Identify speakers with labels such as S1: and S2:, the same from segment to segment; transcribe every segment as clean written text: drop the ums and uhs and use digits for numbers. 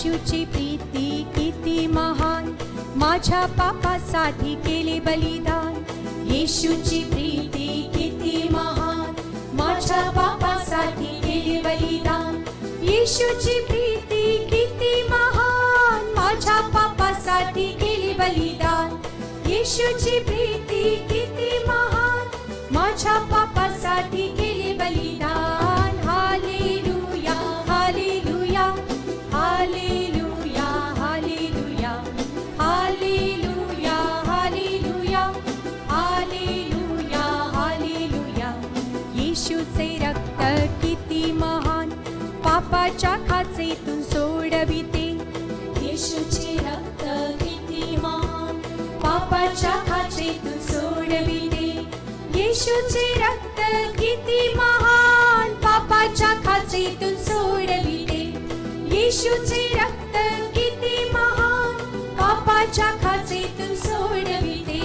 S1: येशूची प्रीती किती महान, माझ्या पापासाठी केले बलिदान. येशूची प्रीती किती महान, माझ्या पापासाठी केले बलिदान. येशूची प्रीती किती महान, माझ्या पापासाठी केले बलिदान. येशूची प्रीती किती महान, माझ्या पापासाठी केले बलिदान. Hallelujah hallelujah hallelujah hallelujah hallelujah hallelujah hallelujah hallelujah. येशूचे रक्त किती महान, पापाच्या खाचेतून सोडविते. येशूचे रक्त किती महान, पापाच्या खाचेतून सोडविते. येशूचे रक्त किती महान, पापाच्या खाचेतून सोडविते. येशूचे रक्त किती महान, पापाच्या खाचेतून सोडविते.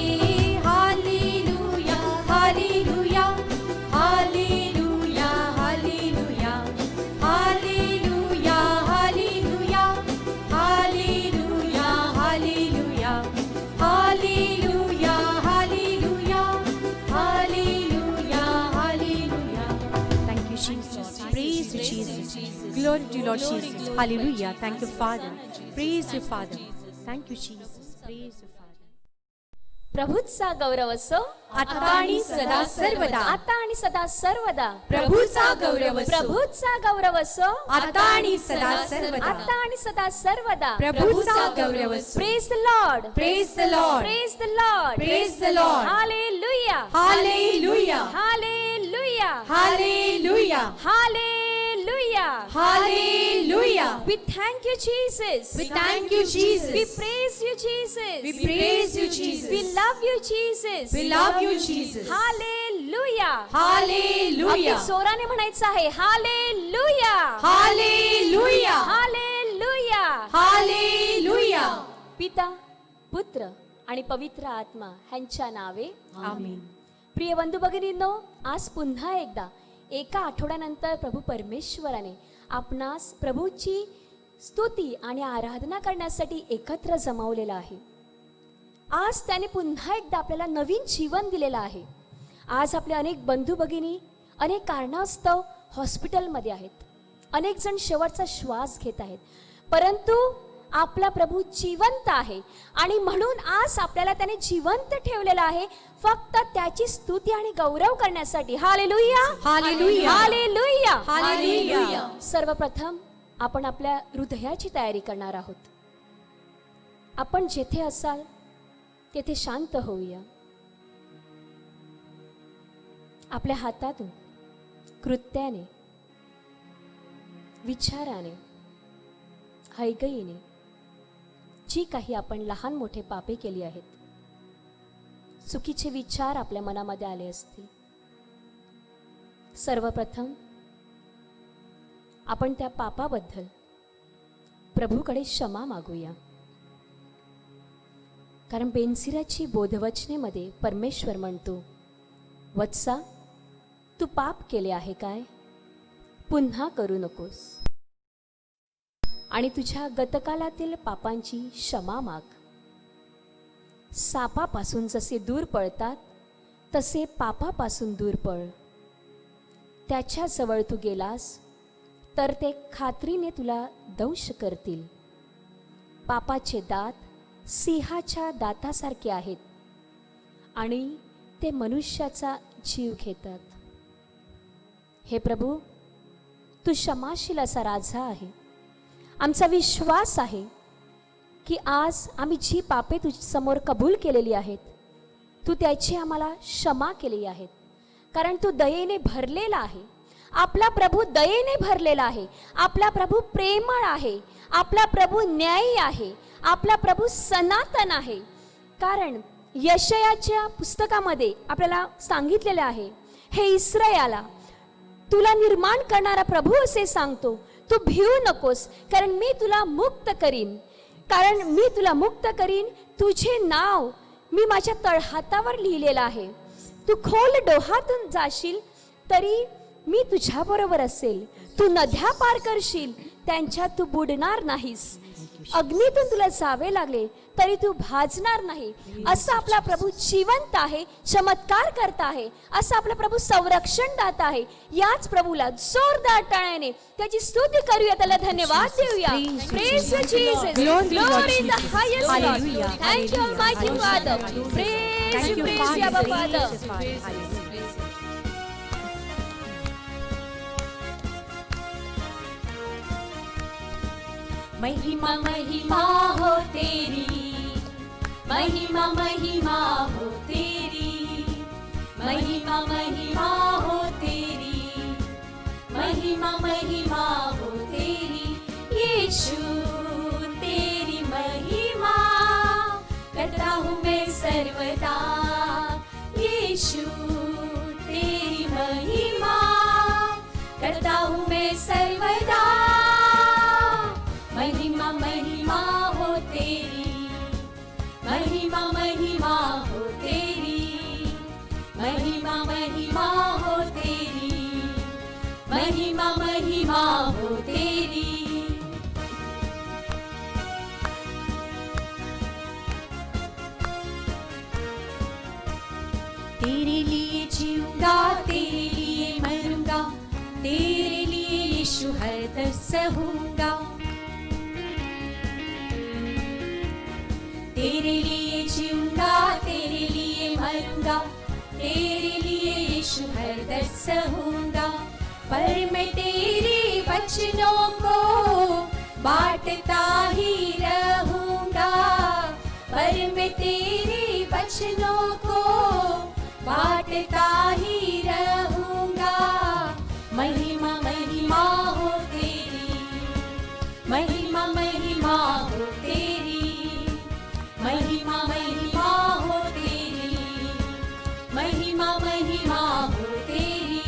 S1: Hallelujah hallelujah hallelujah hallelujah hallelujah hallelujah hallelujah hallelujah hallelujah hallelujah hallelujah hallelujah. Thank you Jesus. Praise you Jesus. Glory to you Lord Jesus. Hallelujah. Thank you Father. Praise you Father. Thank you Jesus. Praise you Father.
S2: प्रभूचा गौरव असो
S1: आता आणि सदा सर्वदा.
S2: आता आणि सदा सर्वदा.
S1: प्रभूचा गौरव असो
S2: प्रभूचा गौरव असो
S1: आता आणि सदा सर्वदा.
S2: आता आणि सदा सर्वदा.
S1: प्रभूचा गौरव असो.
S2: Praise the Lord.
S1: Praise the Lord.
S2: Praise the Lord.
S1: Praise the Lord.
S2: Hallelujah.
S1: Hallelujah.
S2: Hallelujah.
S1: Hallelujah.
S2: Hallelujah.
S1: Hallelujah.
S2: We thank you Jesus.
S1: We thank you Jesus.
S2: We praise you Jesus.
S1: We praise you Jesus.
S2: We love you Jesus.
S1: We love you Jesus.
S2: Hallelujah.
S1: Hallelujah.
S2: अगदी जोराने म्हणायचं आहे. Hallelujah.
S1: Hallelujah.
S2: Hallelujah.
S1: Hallelujah.
S2: पिता, पुत्र आणि पवित्र आत्मा ह्यांच्या नावे
S1: आमेन.
S2: प्रिय बंधू भगिनींनो, आज पुन्हा एकदा एका आठवड्यानंतर प्रभू परमेश्वराने आपणास प्रभूची स्तुती आणि आराधना करण्यासाठी एकत्र जमवलेलं आहे. आज त्याने पुन्हा एकदा आपल्याला नवीन जीवन दिलेलं आहे. आज आपले अनेक बंधू भगिनी अनेक कारणास्तव हॉस्पिटलमध्ये आहेत. अनेक जण शेवटचा श्वास घेत आहेत, परंतु आपला प्रभू जिवंत आहे आणि म्हणून आज आपल्याला त्याने जिवंत ठेवलेला आहे फक्त त्याची स्तुती आणि गौरव करण्यासाठी. Hallelujah
S1: hallelujah.
S2: Hallelujah
S1: hallelujah.
S2: सर्वप्रथम आपण आपल्या हृदयाची तयारी करणार आहोत. आपण जेथे असाल तेथे शांत होऊया. आपल्या हातातून कृत्याने, विचाराने, हैगईने जी काही आपण लहान मोठे पापे केली आहेत, चुकीचे विचार आपल्या मनामध्ये आले असतील, सर्वप्रथम आपण त्या पापाबद्दल प्रभूकडे क्षमा मागूया. कारण बेनसिराची बोधवचनेमध्ये परमेश्वर म्हणतो, वत्सा, तू पाप केले आहे काय? पुन्हा करू नकोस आणि तुझ्या गतकालातील पापांची क्षमा माग. सापापासून जसे दूर पळतात तसे पापापासून दूर पळ. त्याच्याजवळ तू गेलास तर ते खात्रीने तुला दंश करतील. पापाचे दात सिंहाच्या दातासारखे आहेत आणि ते मनुष्याचा जीव घेतात. हे प्रभू, तू क्षमाशील असा राजा आहे. आमचा विश्वास आहे की आज आम्ही जी पापे तुझ्यासमोर कबूल केलेली आहेत, तू त्याची आम्हाला क्षमा केली आहेत. कारण तू दयेने भरलेला आहे. आपला प्रभू दयेने भरलेला आहे. आपला प्रभू प्रेमळ आहे. आपला प्रभू न्यायी आहे. आपला प्रभू सनातन आहे. कारण यशायाच्या पुस्तकामध्ये आपल्याला सांगितलेलं आहे, हे इस्रायला, तुला निर्माण करणारा प्रभू असे सांगतो, तू भिवू नकोस, कारण मी तुला मुक्त करीन. कारण मी तुला मुक्त करीन. तुझे नाव मी माझ्या तळहातावर लिहिलेलं आहे. तू खोल डोहातून जाशील तरी मी तुझ्याबरोबर असेल. तू नद्या पार करशील, त्यांच्यात तू बुडणार नाहीस. अग्नीतून तुला जावे लागले तरी तू भाजणार नाही. असा आपला प्रभू जिवंत आहे, चमत्कार करता आहे. असा आपला प्रभू संरक्षण दाता आहे. याच प्रभूला जोरदार टाळ्याने त्याची स्तुती करूया, त्याला धन्यवाद देऊया. Praise you, Jesus. Glory in the highest Lord. Thank you, Almighty Father. Praise you, praise you, Abba Father. महिमा महिमा हो तेरी, महिमा महिमा हो तेरी, महिमा महिमा हो तेरी, महिमा महिमा हो तेरी. यीशु तेरी महिमा करता हूँ मैं सर्वदा. यीशु तेरी महिमा करता हूँ मैं सर्वदा. महिमा महिमा हो तेरी, महिमा महिमा हो तेरी, महिमा महिमा हो तेरी, महिमा महिमा हो तेरी. तेरे लिए जीऊंगा, तेरे लिए मरूंगा, तेरे लिए यीशु हर दर सहूंगा. तेरे लिए जीऊंगा, तेरे लिए मरूंगा, तेरे लिए यीशु हर दर सहूंगा. पर मैं तेरे वचनों को बांटता ही रहूंगा. पर मैं तेरे वचनों को बांटता ही रहूंगा. महिमा महिमा हो तेरी, महिमा महिमा हो तेरी, महिमा महिमा हो तेरी, महिमा महिमा हो तेरी.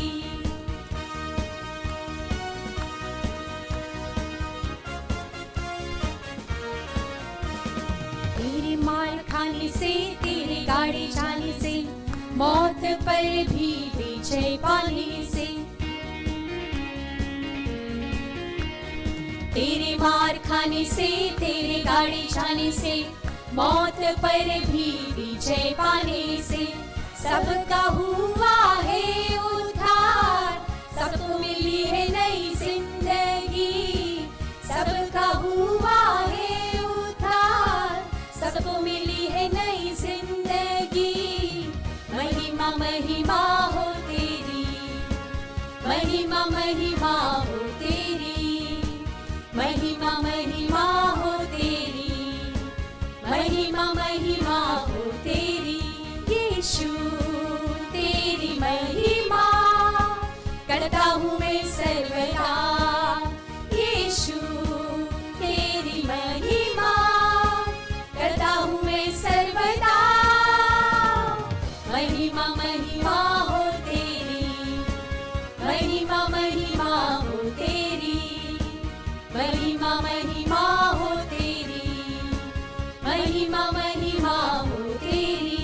S2: तेरे मार खाने से, तेरे गाड़ी जाने से, मौत पर भी विजय पाने से. तेरे मार खाने से, तेरे गाड़ी जाने से, मौत पर भी विजय पाने से. सबका हुआ है उद्धार, सबको मिली है नई जिंदगी. सबका हुआ है उद्धार, सबको मिली है नई जिंदगी. महिमा महिमा हो तेरी, महिमा महिमा हो तेरी, महिमा महिमा हो तेरी, महिमा महिमा हो तेरी. यीशु तेरी महिमा करता हूँ मैं सर्वदा. यीशु तेरी महिमा करता हूँ मैं सर्वदा. महिमा महिमा हो तेरी, महिमा महिमा हो तेरी, महिमा महिमा हो तेरी, महिमा महिमा हो तेरी,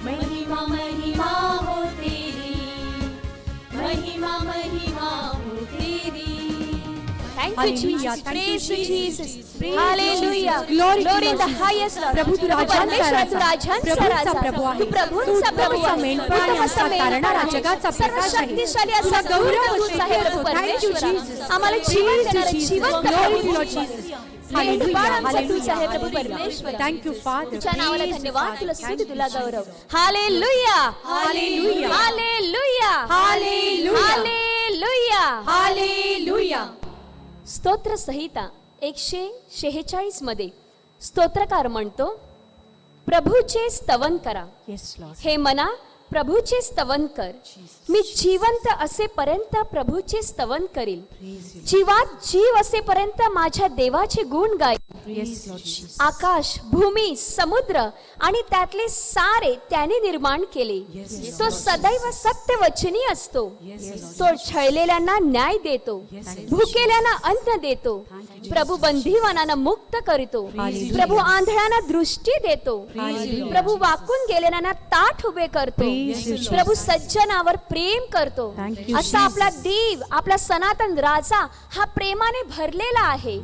S2: महिमा महिमा हो तेरी, महिमा महिमा हो तेरी. Thank you, Jesus. Praise you, Jesus. Hallelujah. Glory in the highest Lord.
S1: प्रभू तू राजांचा राजा, प्रभूंचा प्रभू आहे.
S2: तू प्रभूंचा प्रभू
S1: उत्तम
S2: आहे.
S1: मेंढपाळ आणि आमचा तारणारा, जगाचा प्रकाश आहे.
S2: सर्वशक्तिशाली
S1: तुला
S2: असा
S1: गौरव
S2: तूच आहे प्रभू
S1: Thank you,
S2: परमेश्वर.
S1: Jesus.
S2: आम्हाला जीवन देणारा जिवंत
S1: Glory
S2: Prabhu.
S1: to Lord Jesus.
S2: मेंढपाळ
S1: Hallelujah,
S2: आमचा तूच आहे प्रभू
S1: hallelujah.
S2: परमेश्वर.
S1: Thank you, Father.
S2: तुझ्या नावाला
S1: Praise you,
S2: धन्यवाद,
S1: Father.
S2: तुला
S1: Thank
S2: स्तुती,
S1: you,
S2: तुला
S1: Jesus.
S2: गौरव. Hallelujah,
S1: Hallelujah.
S2: Hallelujah,
S1: Hallelujah.
S2: Hallelujah,
S1: Hallelujah.
S2: स्तोत्र संहिता 146 मध्ये स्तोत्रकार म्हणतो, प्रभूचे स्तवन करा.
S1: Yes, Lord.
S2: हे मना प्रभूचे स्तवन कर. मी जिवंत असेपर्यंत प्रभूचे स्तवन करील. जीवात जीव असेपर्यंत माझ्या देवाचे गुण गाईल.
S1: Yes, Lord Jesus.
S2: आकाश, भूमी, समुद्र आणि त्यातले सारे त्याने निर्माण केले. तो सदैव सत्यवचनी असतो. तो छळलेल्यांना न्याय देतो. भुकेल्यांना अन्न देतो. प्रभू बंदीवानांना मुक्त करतो. प्रभू आंधळ्यांना दृष्टी देतो. प्रभू वाकून गेलेल्यांना ताठ उभे करतो. प्रभू सज्जनावर प्रेम करतो. असा आपला देव, आपला सनातन राजा हा प्रेमाने भरलेला आहे.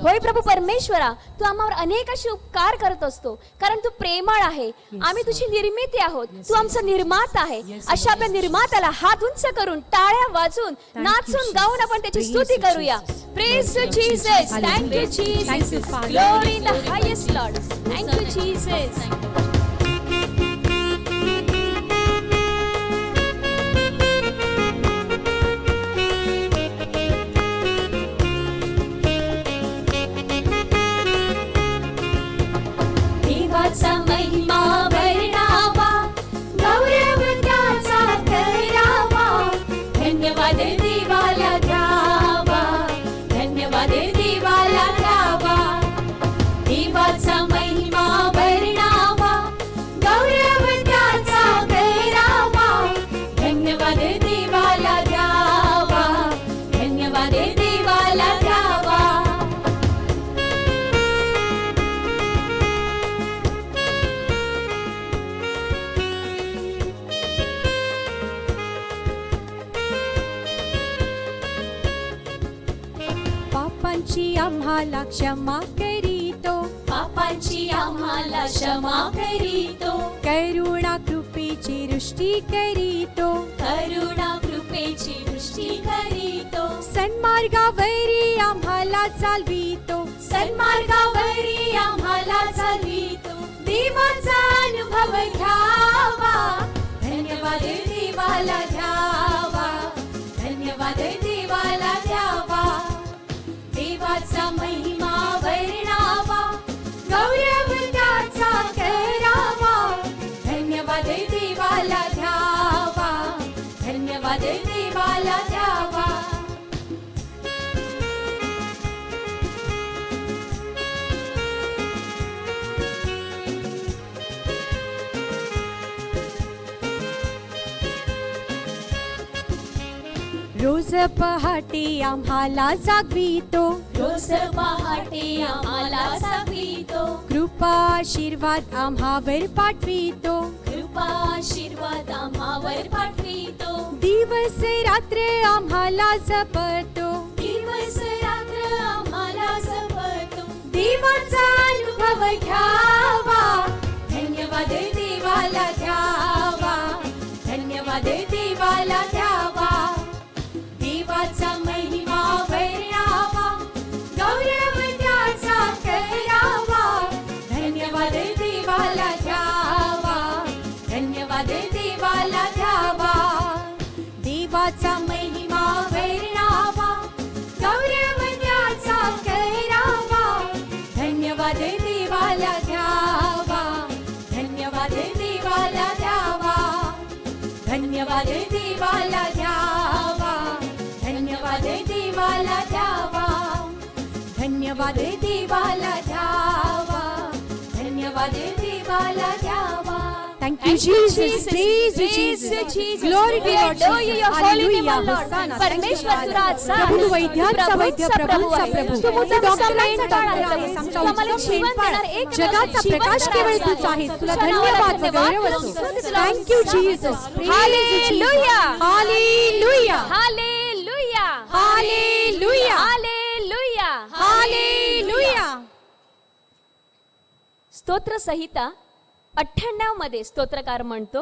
S2: होय प्रभू परमेश्वरा, तू आम्हावर अनेक असे उपकार करत असतो, कारण तू प्रेमळ आहे. आम्ही तुझी निर्मिती आहोत. तू आमचा निर्माता आहे. अशा आपल्या निर्मात्याला हात उंच करून, टाळ्या वाजून, नाचून, गाऊन आपण त्याची स्तुती करूया. Praise you, Jesus. Thank you, Jesus. Glory in the highest, Lord. Thank you, Jesus. देवाचा महिमा वर्णावा, गौरव त्याचा करावा. धन्यवाद देवाला द्यावा, धन्यवाद देवाला द्यावा. देवाचा महिमा वर्णावा, गौरव त्याचा करावा. धन्यवाद देवाला द्यावा, धन्यवाद देवाला द्यावा.
S1: पापांची आम्हाला क्षमा करीतो,
S2: पापांची आम्हाला क्षमा करीतो.
S1: करुणा कृपेची वृष्टी करीतो.
S2: करुणा कृपेची वृष्टी करीतो.
S1: सन्मार्गावरी आम्हाला चालवितो.
S2: सन्मार्गावरी आम्हाला चालवितो. देवाचा अनुभव घ्यावा, धन्यवाद देवाला द्यावा, धन्यवाद देवाला द्यावा. देवाचा महिमा वर्णावा, गौरव त्याचा करावा. धन्यवाद देवाला द्यावा, धन्यवाद देवाला द्यावा.
S1: रोज पहाटे आम्हाला जागवितो.
S2: रोज पहाटे आम्हाला जागवितो.
S1: कृपा आशीर्वाद आम्हावर पाठवितो.
S2: कृपा आशीर्वाद आम्हावर पाठवितो.
S1: दिवस रात्र आम्हाला जपतो.
S2: दिवस रात्र आम्हाला जपतो.
S1: देवाचा
S2: अनुभव घ्यावा, धन्यवाद देवाला द्यावा, धन्यवाद देवाला द्यावा. देवाचा महिमा वर्णावा, गौरव त्याचा करावा. धन्यवाद देवाला द्यावा, धन्यवाद देवाला द्यावा.
S1: देवाचा
S2: महिमा वर्णावा, गौरव त्याचा करावा. धन्यवाद देवाला द्यावा, धन्यवाद देवाला द्यावा, धन्यवाद देवाला द्यावा, धन्यवाद देवाला द्यावा, धन्यवाद देवाला द्यावा, धन्यवाद देवाला द्यावा.
S1: Thank you, Jesus. Praise you, Jesus. Glory be Lord Jesus. Hallelujah. Hosanna.
S2: परमेश्वर तू राजा
S1: प्रभू तू वैद्यांचा वैद्य, प्रभूंचा प्रभू.
S2: तू मुद्दाम
S1: डॉक्टरांचा
S2: डॉक्टर
S1: डॉक्टर
S2: आहेस.
S1: आहेस. आमचा
S2: तू आम्हाला
S1: उच्च
S2: जीवन
S1: प्रेमळ.
S2: देणार एकमेव
S1: जगाचा
S2: जीवन
S1: प्रकाश
S2: देणारा
S1: केवळ
S2: राजा
S1: तूच आहेस. तुला
S2: तुझ्या
S1: धन्यवाद व
S2: नावाला
S1: गौरव
S2: धन्यवाद.
S1: असो. Thank you, Jesus. Praise you, Jesus.
S2: Hallelujah.
S1: Hallelujah.
S2: Hallelujah,
S1: Hallelujah.
S2: Hallelujah,
S1: Hallelujah.
S2: स्तोत्र संहिता 98 मध्ये स्तोत्रकार म्हणतो,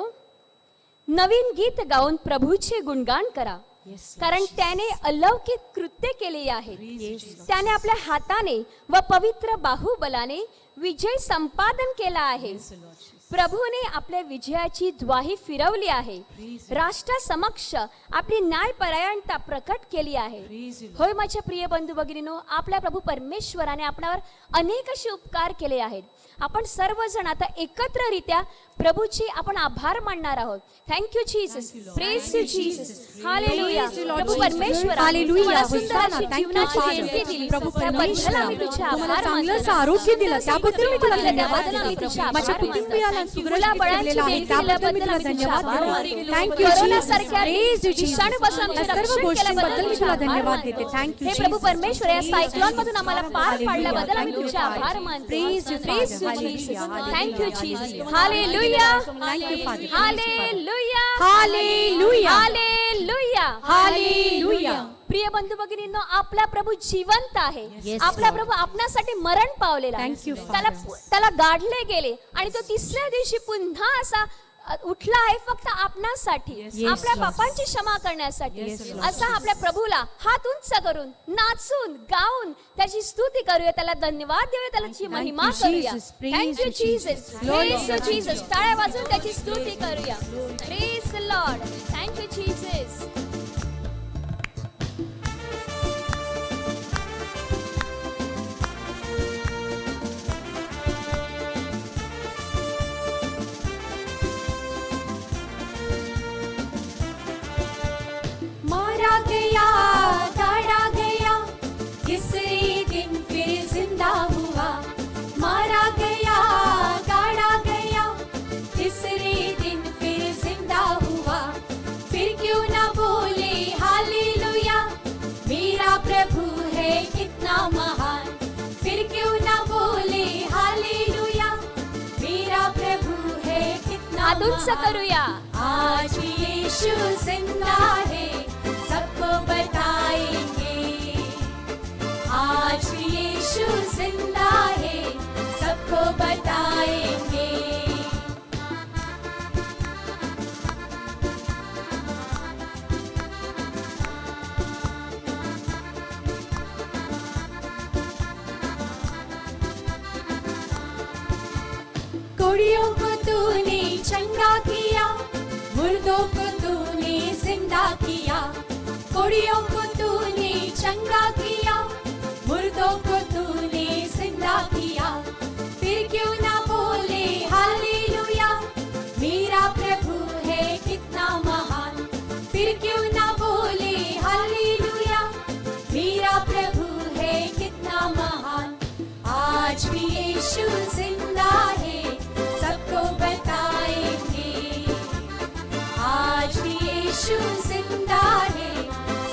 S2: नवीन गीत गाऊन प्रभूचे गुणगान करा, कारण त्याने अलौकिक कृत्य केले आहे. त्याने आपल्या हाताने व पवित्र बाहुबलाने विजय संपादन केला आहे. प्रभूने आपल्या विजयाची द्वाही फिरवली आहे. राष्ट्रासमक्ष आपली न्यायपरायणता प्रकट केली आहे. होय माझ्या प्रिय बंधू भगिनीनो, आपल्या प्रभू परमेश्वराने आपणावर अनेक असे उपकार केले आहेत. आपण सर्वजण आता एकत्ररित्या प्रभूची आपण आभार मानणार आहोत. Thank you Jesus. Praise you Jesus. Hallelujah.
S1: Praise you, Lord
S2: Prabhu
S1: Jesus.
S2: परमेश्वर
S1: Hallelujah.
S2: तुम्हाला सुंदर
S1: Hosanna.
S2: अशी
S1: Thank you,
S2: जीवनाची
S1: Father.
S2: देणगी दिली.
S1: प्रभू
S2: त्याबद्दल
S1: परमेश्वरा,
S2: आम्ही तुझे
S1: तुम्हाला
S2: आभार
S1: चांगलं
S2: मानतो.
S1: असं आरोग्य दिलं त्याबद्दल मी तुला धन्यवाद
S2: त्याबद्दल आम्ही
S1: देते.
S2: तुझे आभार
S1: माझ्या
S2: मानतो.
S1: कुटुंबियाला सुग्रण
S2: मुलाबाळांची
S1: दिलेलं आहे
S2: देणगी
S1: त्याबद्दल मी तुला
S2: दिल्याबद्दल आम्ही तुझे
S1: धन्यवाद
S2: आभार
S1: देते.
S2: मानतो.
S1: थँक यू
S2: कोरोनासारख्या
S1: जीसस.
S2: विषाणूपासून आमचे
S1: सर्व
S2: रक्षण
S1: गोष्टींबद्दल
S2: केल्याबद्दल
S1: मी
S2: तुझे
S1: तुला
S2: आभार
S1: धन्यवाद
S2: मानतो.
S1: देते. थँक यू
S2: हे प्रभू परमेश्वर या सायक्लोन मधून आम्हाला पार पाडल्याबद्दल आम्ही तुझे आभार मानतो.
S1: Praise you,
S2: Praise you,
S1: Father.
S2: Jesus.
S1: Hallelujah.
S2: Thank you, Jesus.
S1: Hallelujah.
S2: Hallelujah.
S1: Thank you, Father.
S2: Hallelujah.
S1: Hallelujah.
S2: Hallelujah.
S1: Hallelujah.
S2: प्रिय बंधू भगिनींनो, आपला प्रभू जिवंत आहे.
S1: Yes,
S2: आपला
S1: Lord.
S2: प्रभू आपणासाठी मरण पावलेला आहे.
S1: Thank you,
S2: त्याला
S1: Father.
S2: त्याला गाडले गेले आणि तो तिसऱ्या दिवशी पुन्हा असा उठला आहे फक्त आपणासाठी,
S1: Yes,
S2: आपल्या
S1: Lord.
S2: पापांची क्षमा करण्यासाठी.
S1: Yes, Lord.
S2: असा आपल्या प्रभूला हात उंच करून नाचून गाऊन त्याची स्तुती करूया, त्याला धन्यवाद देऊया, त्याची महिमा
S1: you,
S2: करूया.
S1: Jesus. Praise
S2: thank you
S1: you,
S2: Jesus.
S1: Jesus.
S2: Praise you
S1: Glory.
S2: Jesus. टाळ्या वाजवून त्याची स्तुती करूया. Praise the Lord. Thank you Jesus.
S3: मारा गया, गाड़ा गया, तीसरे दिन फिर जिंदा हुआ. मारा गया, गाड़ा गया, तीसरे दिन फिर जिंदा हुआ. फिर क्यों ना बोले हालेलुया, मेरा प्रभु है कितना महान. फिर क्यों ना बोले हालेलुया, मेरा प्रभु है कितना
S2: हात उंच
S3: महान.
S2: करूया.
S3: आज भी यीशु जिंदा है, सबको बताएंगे. आज भी यीशु जिंदा है, सबको बताएंगे. कोड़ियों को तूने चंगा किया, मुर्दों को तूने जिंदा किया. कोड़ियों को तूने चंगा किया, मुर्दों को तूने जिंदा किया. फिर क्यों ना बोले हालेलुया, मेरा प्रभु है कितना महान. फिर क्यों ना बोले हालेलुया, मेरा प्रभु है कितना महान. आज भी यीशु जिंदा है, सबको बताएंगे. आज भी यीशु जिंदा है,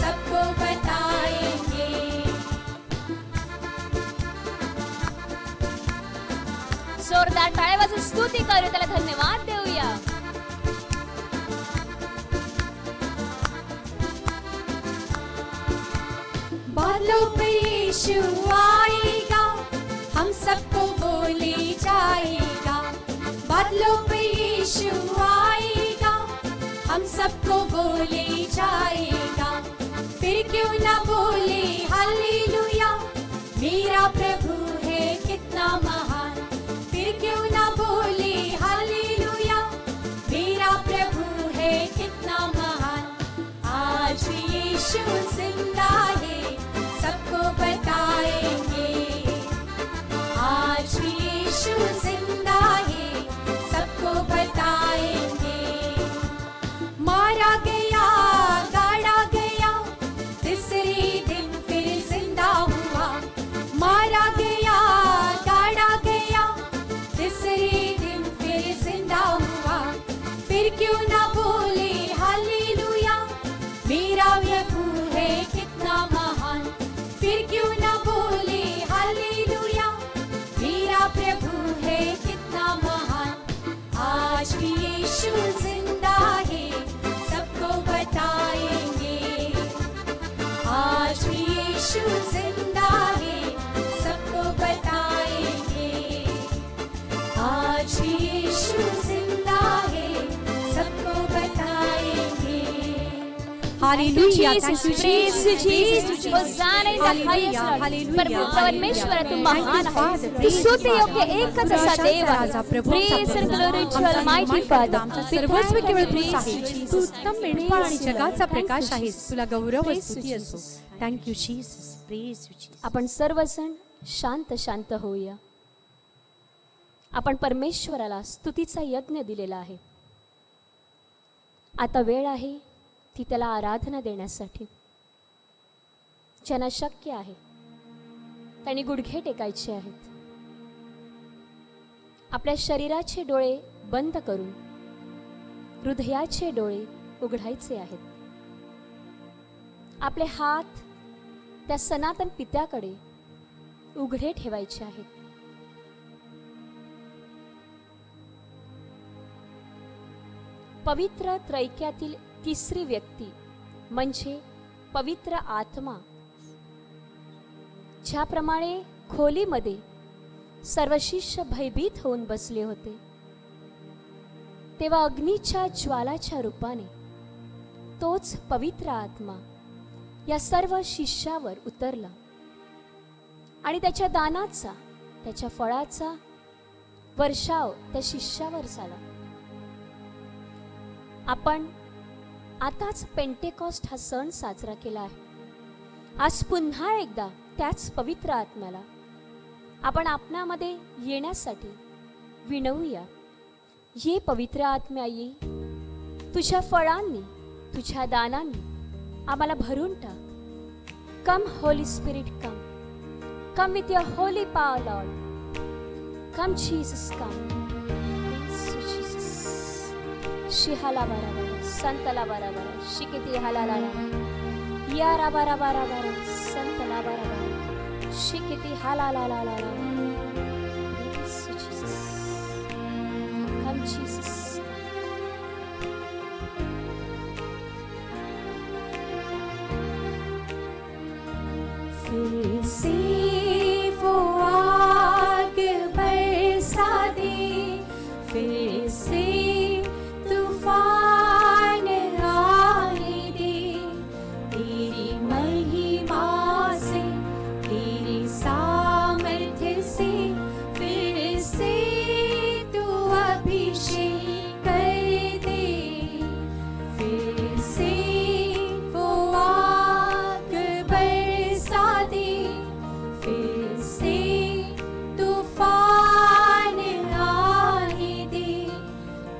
S3: सबको बताएंगे.
S2: जोरदार टाळ्या वाजवून स्तुती करू, त्याला धन्यवाद देऊया.
S3: बादलों पे यीशु आएगा, हम सबको बोले जाएगा. बादलों पे यीशु आएगा, हम सबको बोले जाएगा. फिर क्यों ना बोले हालेलुया, मेरा प्रभु है कितना महान. फिर क्यों ना बोले हालेलुया, मेरा प्रभु है कितना महान. आज भी यीशु जिंदा है, सबको बताएंगे. आज भी यीशु जिंदा है, सबको बताएंगे. मारा गया, गाड़ा गया, तीसरे दिन फिर जिंदा हुआ. मारा गया, गाड़ा गया, तीसरे दिन फिर जिंदा हुआ. फिर क्यों ना बोले हालेलुया, मेरा प्रभु है कितना महान. फिर क्यों ना बोले हालेलुया, मेरा प्रभु है कितना महान. आज भी यीशु जिंदा है, सबको बताएंगे. आज भी यीशु जिंदा है, सबको बताएंगे. आज भी यीशु जिंदा है, सबको बताएंगे.
S1: Hallelujah.
S2: Jesus,
S1: Thank you,
S2: praise you,
S1: Jesus.
S2: Jesus. Hosanna in the
S1: Hallelujah,
S2: highest Lord.
S1: hallelujah,
S2: प्रभू परमेश्वर तू
S1: hallelujah.
S2: महान
S1: Thank you,
S2: आहे.
S1: Father.
S2: तू
S1: Praise
S2: स्तुती
S1: you,
S2: योग्य
S1: Father.
S2: एकच असा देव
S1: राजा,
S2: आहे.
S1: प्रभू,
S2: Praise and glory to
S1: आमचा
S2: Almighty
S1: महिमा
S2: Father.
S1: कर, आमचा
S2: We
S1: सर्वस्व
S2: thank
S1: केवळ
S2: and
S1: तूच
S2: praise
S1: आहे.
S2: you, Jesus.
S1: तू उत्तम मेंढपाळ आणि
S2: Praise you,
S1: जगाचा
S2: Lord.
S1: प्रकाश
S2: Thank you,
S1: आहेस.
S2: Jesus.
S1: तुला गौरव
S2: Praise you,
S1: स्तुती असो.
S2: Jesus.
S1: Thank you Jesus. Praise you Jesus.
S2: आपण सर्वजण शांत शांत होऊया. आपण परमेश्वराला स्तुतीचा यज्ञ दिलेला आहे. आता वेळ आहे ती त्याला आराधना देण्यासाठी. ज्यांना शक्य आहे त्यांनी गुडघे टेकायचे आहेत. आपल्या शरीराचे डोळे बंद करून हृदयाचे डोळे उघडायचे आहेत. आपले हात त्या सनातन पित्याकडे उघडे ठेवायचे आहेत. पवित्र त्रैक्यातील तिसरी व्यक्ती म्हणजे पवित्र आत्मा, ज्याप्रमाणे खोलीमध्ये सर्व शिष्य भयभीत होऊन बसले होते, तेव्हा अग्नीच्या ज्वालाच्या रूपाने तोच पवित्र आत्मा या सर्व शिष्यावर उतरला आणि त्याच्या दानाचा, त्याच्या फळाचा वर्षाव त्या शिष्यावर झाला. आपण आताच पेंटेकॉस्ट हा सण साजरा केला आहे. आज पुन्हा एकदा त्याच पवित्र आत्म्याला आपण आपणामध्ये येण्यासाठी विनवूया. ये पवित्र आत्म्या ये, तुझ्या फळांनी, तुझ्या दानांनी आम्हाला भरून टाक. Come holy spirit, come. Come with your holy power lord. Come Jesus, come. शिहाला बारा बारा, संतला बारा बारा, शिकिती हालाला या रा बारा बारा बारा, संतला बारा बारा, शिकिती हालाला ला ला ला. Come Jesus.
S3: फिर से वो आग बरसा दे, फिर से तूफान आने दे. तेरी महिमा से, तेरी सामर्थ्य से फिर से तू अभिषेक कर दे. फिर से वो आग बरसा दे, फिर से तूफान आने दे.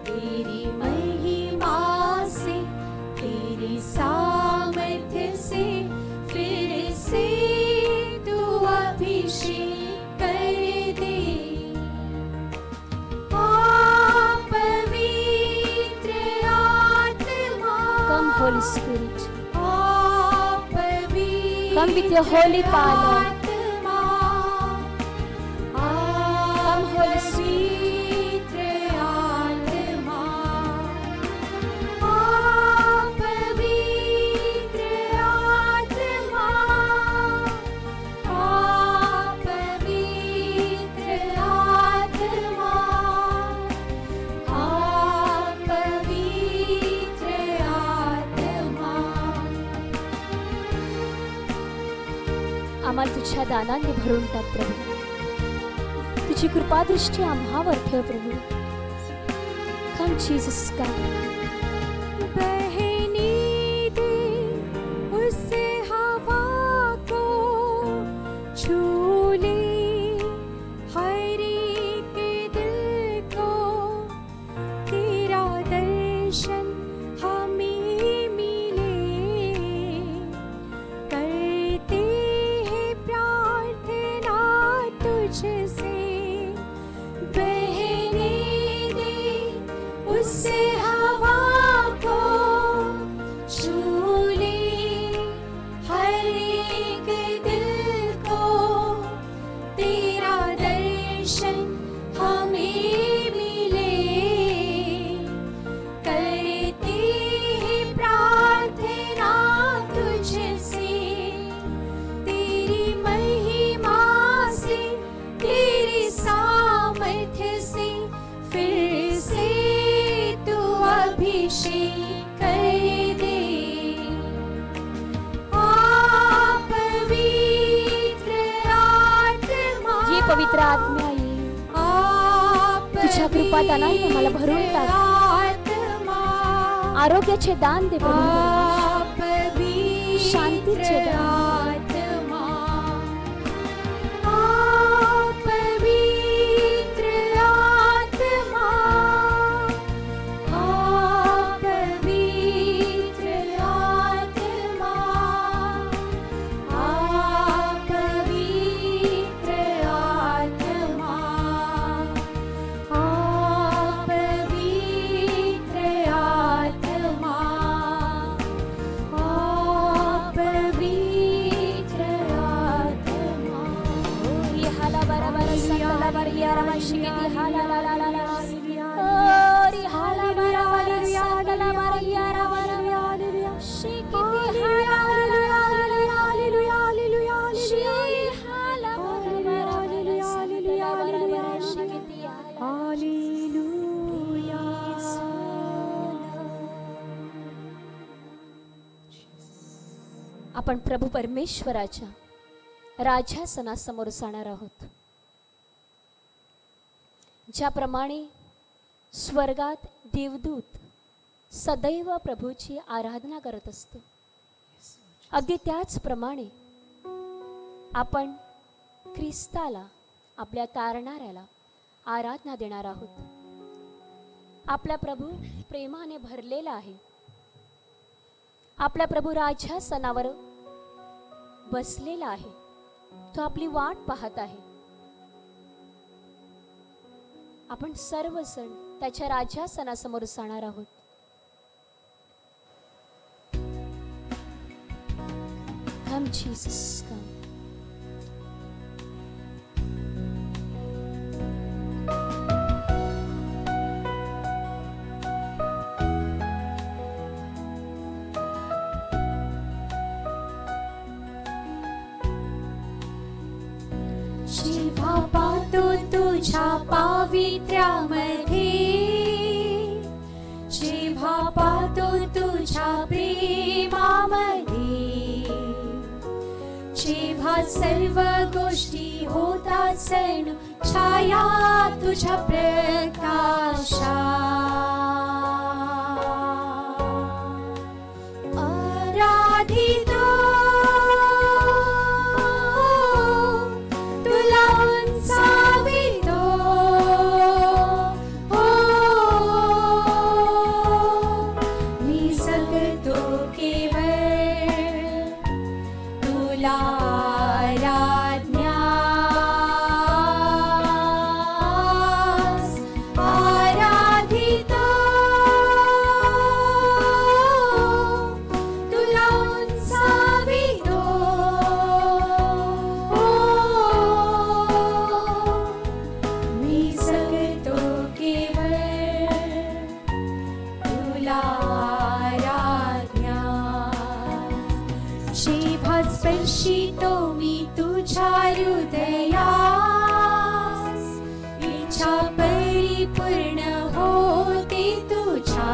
S3: तेरी महिमा से, तेरी सामर्थ्य से फिर से तू अभिषेक कर दे. पवित्र आत्मा,
S2: Come Holy Spirit.
S3: पवित्र
S2: Come with your holy power.
S3: आत्मा,
S2: Come Holy
S3: पवित्र आत्मा, पवित्र आत्मा, पवित्र आत्मा, पवित्र आत्मा.
S2: आम्हाला तुझ्या दानांनी भरून टाक प्रभू. तुझी कृपादृष्टी आम्हावर ठेव प्रभू. Come Jesus, come.
S3: बहने दे उस हवा को, छू ले हर एक दिल को. तेरा दर्शन हमें मिले, करते हैं प्रार्थना तुझसे. बहने दे उस हवा को, छू ले हर एक दिल को. तेरा दर्शन हमें मिले, करते हैं प्रार्थना तुझसे. तेरी महिमा से, तेरी सामर्थ्य से फिर से तू अभिषेक कर दे. पवित्र आत्मा,
S2: ये पवित्र आत्मा ये, तुझ्या कृपादानाने आम्हाला भरून टाक.
S3: आत्मा,
S2: आरोग्याचे दान दे प्रभू.
S3: पवित्र
S2: शांतीचे दान.
S3: आत्मा, पवित्र
S2: आपण प्रभू परमेश्वराच्या राजासनासमोर जाणार आहोत. ज्याप्रमाणे स्वर्गात देवदूत सदैव प्रभूची आराधना करत असतो, अगदी त्याचप्रमाणे आपण ख्रिस्ताला, आपल्या तारणाऱ्याला आराधना देणार आहोत. आपला प्रभू प्रेमाने भरलेला आहे. आपला प्रभू राजासनावर बसलेला आहे. तो आपली वाट पाहत आहे. आपण सर्वजण त्याच्या राजासनासमोर जाणार आहोत. Come Jesus, come.
S3: जेव्हा पाहतो तुझ्या पावित्र्यामध्ये, जेव्हा पाहतो तुझ्या प्रेमामध्ये, जेव्हा सर्व गोष्टी होतात जणू छाया तुझ्या प्रकाशा, आराधितो तुला उंचावितो, हो मी जगतो केवळ तुला आराधन्यास, आराधितो तुला उंचावितो, हो मी जगतो केवळ तुला आराधन्यास. जेव्हा स्पर्शितो मी तुझ्या हृदयास, इच्छा परिपूर्ण होते तुझ्या,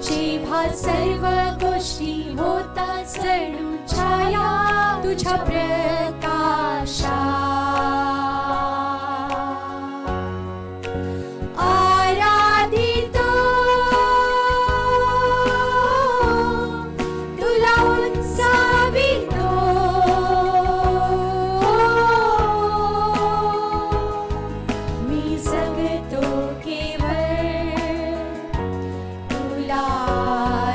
S3: जेव्हा सर्व गोष्टी होतात जणू छाया तुझ्या प्रकाशा, आराधितो तुला उंचावितो, मी जगतो केवळ तुला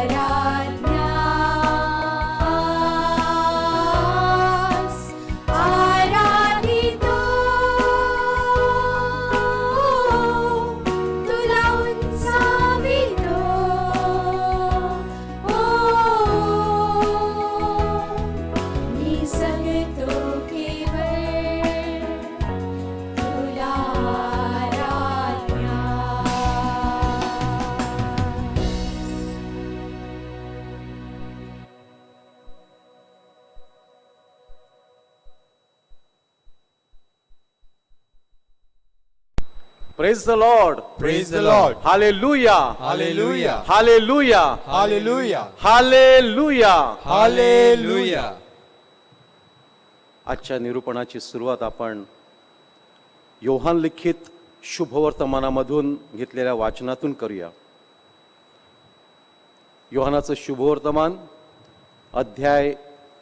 S3: आराधन्यास, आराधितो तुला उंचावितो, हो मी जगतो केवळ तुला
S4: Praise the Lord.
S5: Praise the Lord.
S4: Hallelujah.
S5: Hallelujah.
S4: Hallelujah.
S5: Hallelujah.
S4: Hallelujah.
S5: Hallelujah.
S4: आजच्या निरूपणाची सुरुवात आपण योहान लिखित शुभवर्तमानामधून घेतलेल्या वाचनातून करूया. योहानाचं शुभवर्तमान अध्याय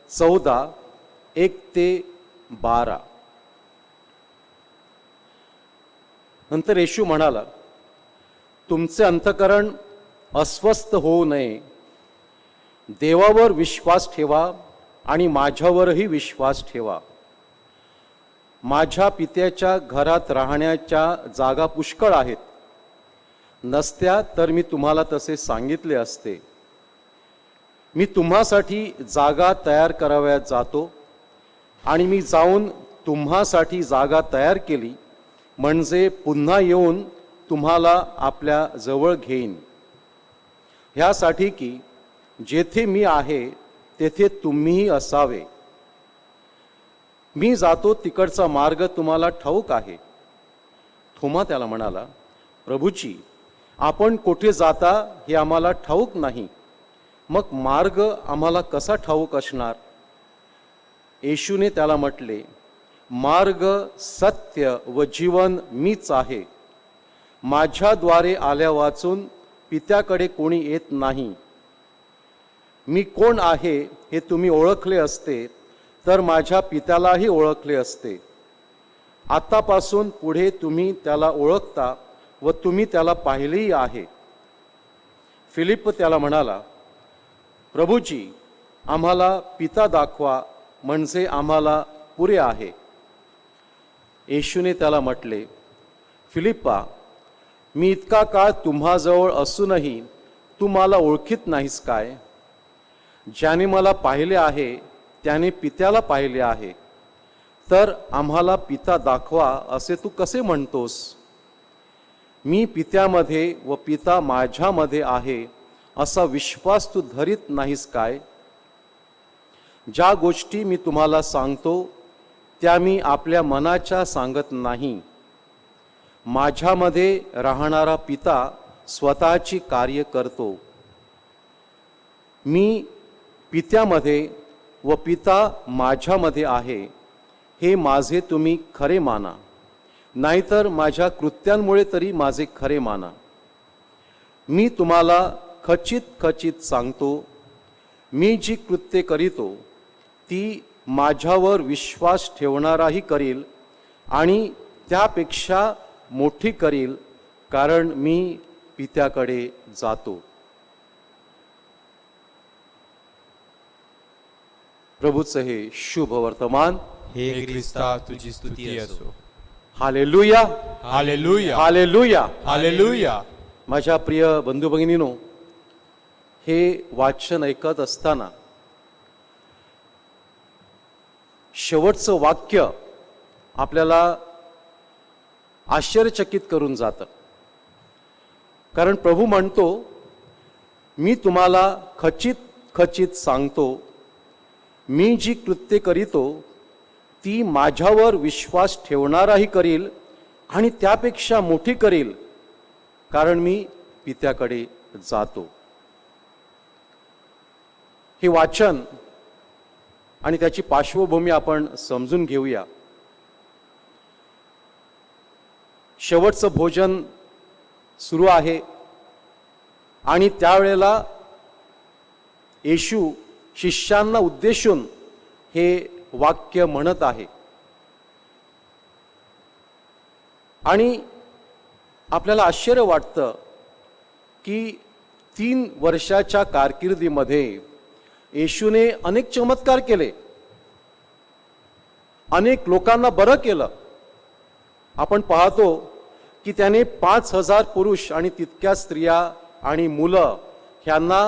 S4: 14 1 ते 12. नंतर येशू म्हणाला, तुमचे अंतःकरण अस्वस्थ होऊ नये. देवावर विश्वास ठेवा आणि माझ्यावरही विश्वास ठेवा. माझ्या पित्याच्या घरात राहण्याच्या जागा पुष्कळ आहेत. नसत्या तर मी तुम्हाला तसे सांगितले असते. मी तुम्हासाठी जागा तयार कराव्यात जातो आणि मी जाऊन तुम्हासाठी जागा तयार केली, म्हणजे पुन्हा येऊन तुम्हाला आपल्या जवळ घेईन. ह्यासाठी की जेथे मी आहे तेथे तुम्हीही असावे. मी जातो तिकडचा मार्ग तुम्हाला ठाऊक आहे. थोमा त्याला म्हणाला, प्रभूची, आपण कोठे जाता हे आम्हाला ठाऊक नाही. मग मार्ग आम्हाला कसा ठाऊक असणार? येशूने त्याला म्हटले, मार्ग, सत्य व जीवन मीच आहे. माझ्याद्वारे आल्या वाचून पित्याकडे कोणी येत नाही. मी कोण आहे हे तुम्ही ओळखले असते तर माझ्या पित्यालाही ओळखले असते. आतापासून पुढे तुम्ही त्याला ओळखता व तुम्ही त्याला पाहिलेही आहे. फिलिप त्याला म्हणाला, प्रभूजी, आम्हाला पिता दाखवा म्हणजे आम्हाला पुरे आहे. येशूने त्याला म्हटले, फिलिप्पा, मी इतका काळ तुम्हाजवळ असूनही तू मला ओळखीत नाहीस काय? ज्याने मला पाहिले आहे त्याने पित्याला पाहिले आहे. तर आम्हाला पिता दाखवा असे तू कसे म्हणतोस? मी पित्यामध्ये व पिता माझ्यामध्ये आहे असा विश्वास तू धरीत नाहीस काय? ज्या गोष्टी मी तुम्हाला सांगतो त्या मी आपल्या मनाच्या सांगत नाही. माझ्यामध्ये राहणारा पिता स्वतःची कार्य करतो. मी पित्यामध्ये व पिता माझ्यामध्ये आहे हे माझे तुम्ही खरे माना, नाहीतर माझ्या कृत्यांमुळे तरी माझे खरे माना. मी तुम्हाला खचित खचित सांगतो, मी जी कृत्ये करीतो ती माझ्यावर विश्वास ठेवणाराही करील आणि त्यापेक्षा मोठी करील, कारण मी पित्याकडे जातो. प्रभूचे हे शुभ वर्तमान.
S5: हे ख्रिस्ता तुझी स्तुती असो.
S4: Hallelujah,
S5: hallelujah,
S4: hallelujah.
S5: हालेलुया.
S4: माझ्या प्रिय बंधू भगिनीनो, हे वाचन ऐकत असताना शेवटचं वाक्य आपल्याला आश्चर्यचकित करून जातं. कारण प्रभू म्हणतो, मी तुम्हाला खचित खचित सांगतो, मी जी कृत्ये करीतो ती माझ्यावर विश्वास ठेवणाराही करील आणि त्यापेक्षा मोठी करील, कारण मी पित्याकडे जातो. हे वाचन आणि त्याची पार्श्वभूमी आपण समजून घेऊया. शेवटचं भोजन सुरू आहे आणि त्यावेळेला येशू शिष्यांना उद्देशून हे वाक्य म्हणत आहे. आणि आपल्याला आश्चर्य वाटतं की 3 वर्षाच्या कारकिर्दीमध्ये येशूने अनेक चमत्कार केले, अनेक लोकांना बरं केलं. आपण पाहतो की त्याने 5,000 पुरुष आणि तितक्या स्त्रिया आणि मुलं ह्यांना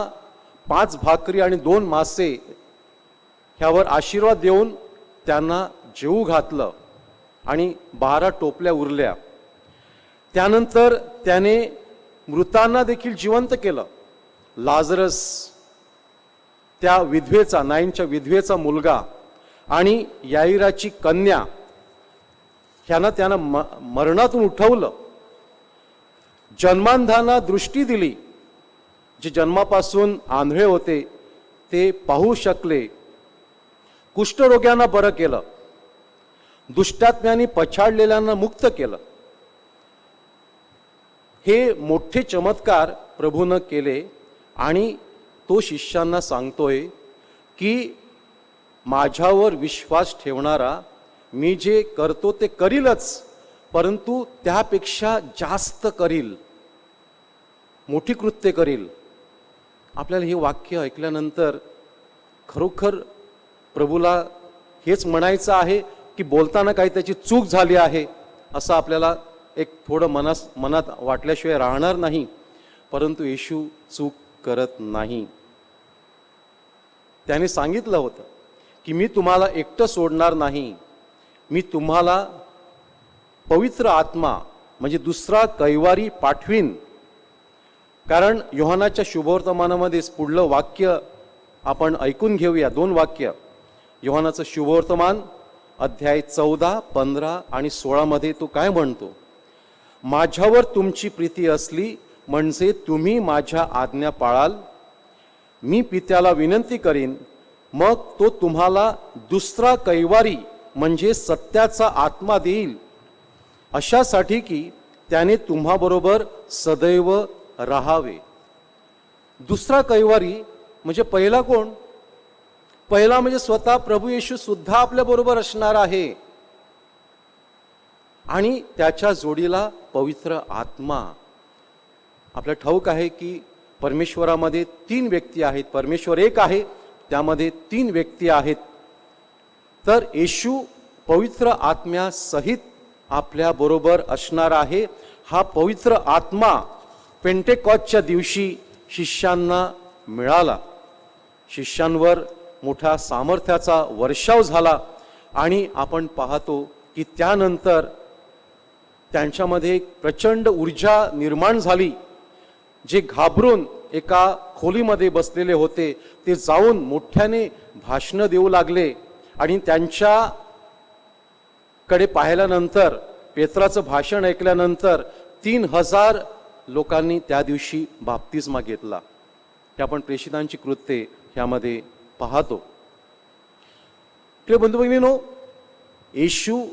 S4: 5 भाकरी आणि 2 मासे ह्यावर आशीर्वाद देऊन त्यांना जेवू घातलं आणि 12 टोपल्या उरल्या. त्यानंतर त्याने मृतांना देखील जिवंत केलं. लाजरस, त्या विधवेचा, नाईनच्या विधवेचा मुलगा आणि याईराची कन्या ह्यांना त्यानं मरणातून उठवलं. जन्मांधांना दृष्टी दिली. जे जन्मापासून आंधळे होते ते पाहू शकले. कुष्ठरोग्यांना बरं केलं. दुष्टात्म्यांनी पछाडलेल्यांना मुक्त केलं. हे मोठे चमत्कार प्रभूनं केले आणि तो शिष्यांना सांगतोय की माझ्यावर विश्वास ठेवणारा मी जे करतो ते करीलच, परंतु त्यापेक्षा जास्त करील, मोठी कृत्य करील. आपल्याला हे वाक्य ऐकल्यानंतर खरोखर प्रभूला हेच म्हणायचं आहे की बोलताना काही त्याची चूक झाली आहे असं आपल्याला एक थोडं मनात वाटल्याशिवाय राहणार नाही. परंतु येशू चूक करत नाही. त्याने सांगितलं होतं की मी तुम्हाला एकटं सोडणार नाही, मी तुम्हाला पवित्र आत्मा म्हणजे दुसरा कैवारी पाठवीन. कारण योहानाच्या शुभवर्तमानामध्ये पुढलं वाक्य आपण ऐकून घेऊया. 2 वाक्य. योहानाचं शुभवर्तमान अध्याय 14, 15 आणि 16 मध्ये तो काय म्हणतो? माझ्यावर तुमची प्रीती असली म्हणजे तुम्ही माझ्या आज्ञा पाळाल. मी पित्याला विनंती करीन, मग तो तुम्हाला दुसरा कैवारी म्हणजे सत्याचा आत्मा देईल, अशासाठी की त्याने तुम्हाबरोबर सदैव राहावे. दुसरा कैवारी म्हणजे पहिला कोण? पहिला म्हणजे स्वतः प्रभू येशू सुद्धा आपल्या बरोबर असणार आहे, आणि त्याच्या जोडीला पवित्र आत्मा. आपल्याला ठाऊक आहे की परमेश्वरामध्ये 3 व्यक्ती आहेत. परमेश्वर एक आहे, त्यामध्ये 3 व्यक्ती आहेत. तर येशू पवित्र आत्म्यासहित आपल्या बरोबर असणार आहे. हा पवित्र आत्मा पेंटेकॉस्टच्या दिवशी शिष्यांना मिळाला. शिष्यांवर मोठ्या सामर्थ्याचा वर्षाव झाला, आणि आपण पाहतो की त्यानंतर त्यांच्यामध्ये एक प्रचंड ऊर्जा निर्माण झाली. जे घाबरून एका खोलीमध्ये बसलेले होते ते जाऊन मोठ्याने भाषणं देऊ लागले, आणि त्यांच्याकडे पाहिल्यानंतर, पेत्राचं भाषण ऐकल्यानंतर 3000 लोकांनी त्या दिवशी बाप्तिस्मा घेतला. हे आपण प्रेषितांची कृत्ये ह्यामध्ये पाहतो. प्रिय बंधू भगिनींनो, येशू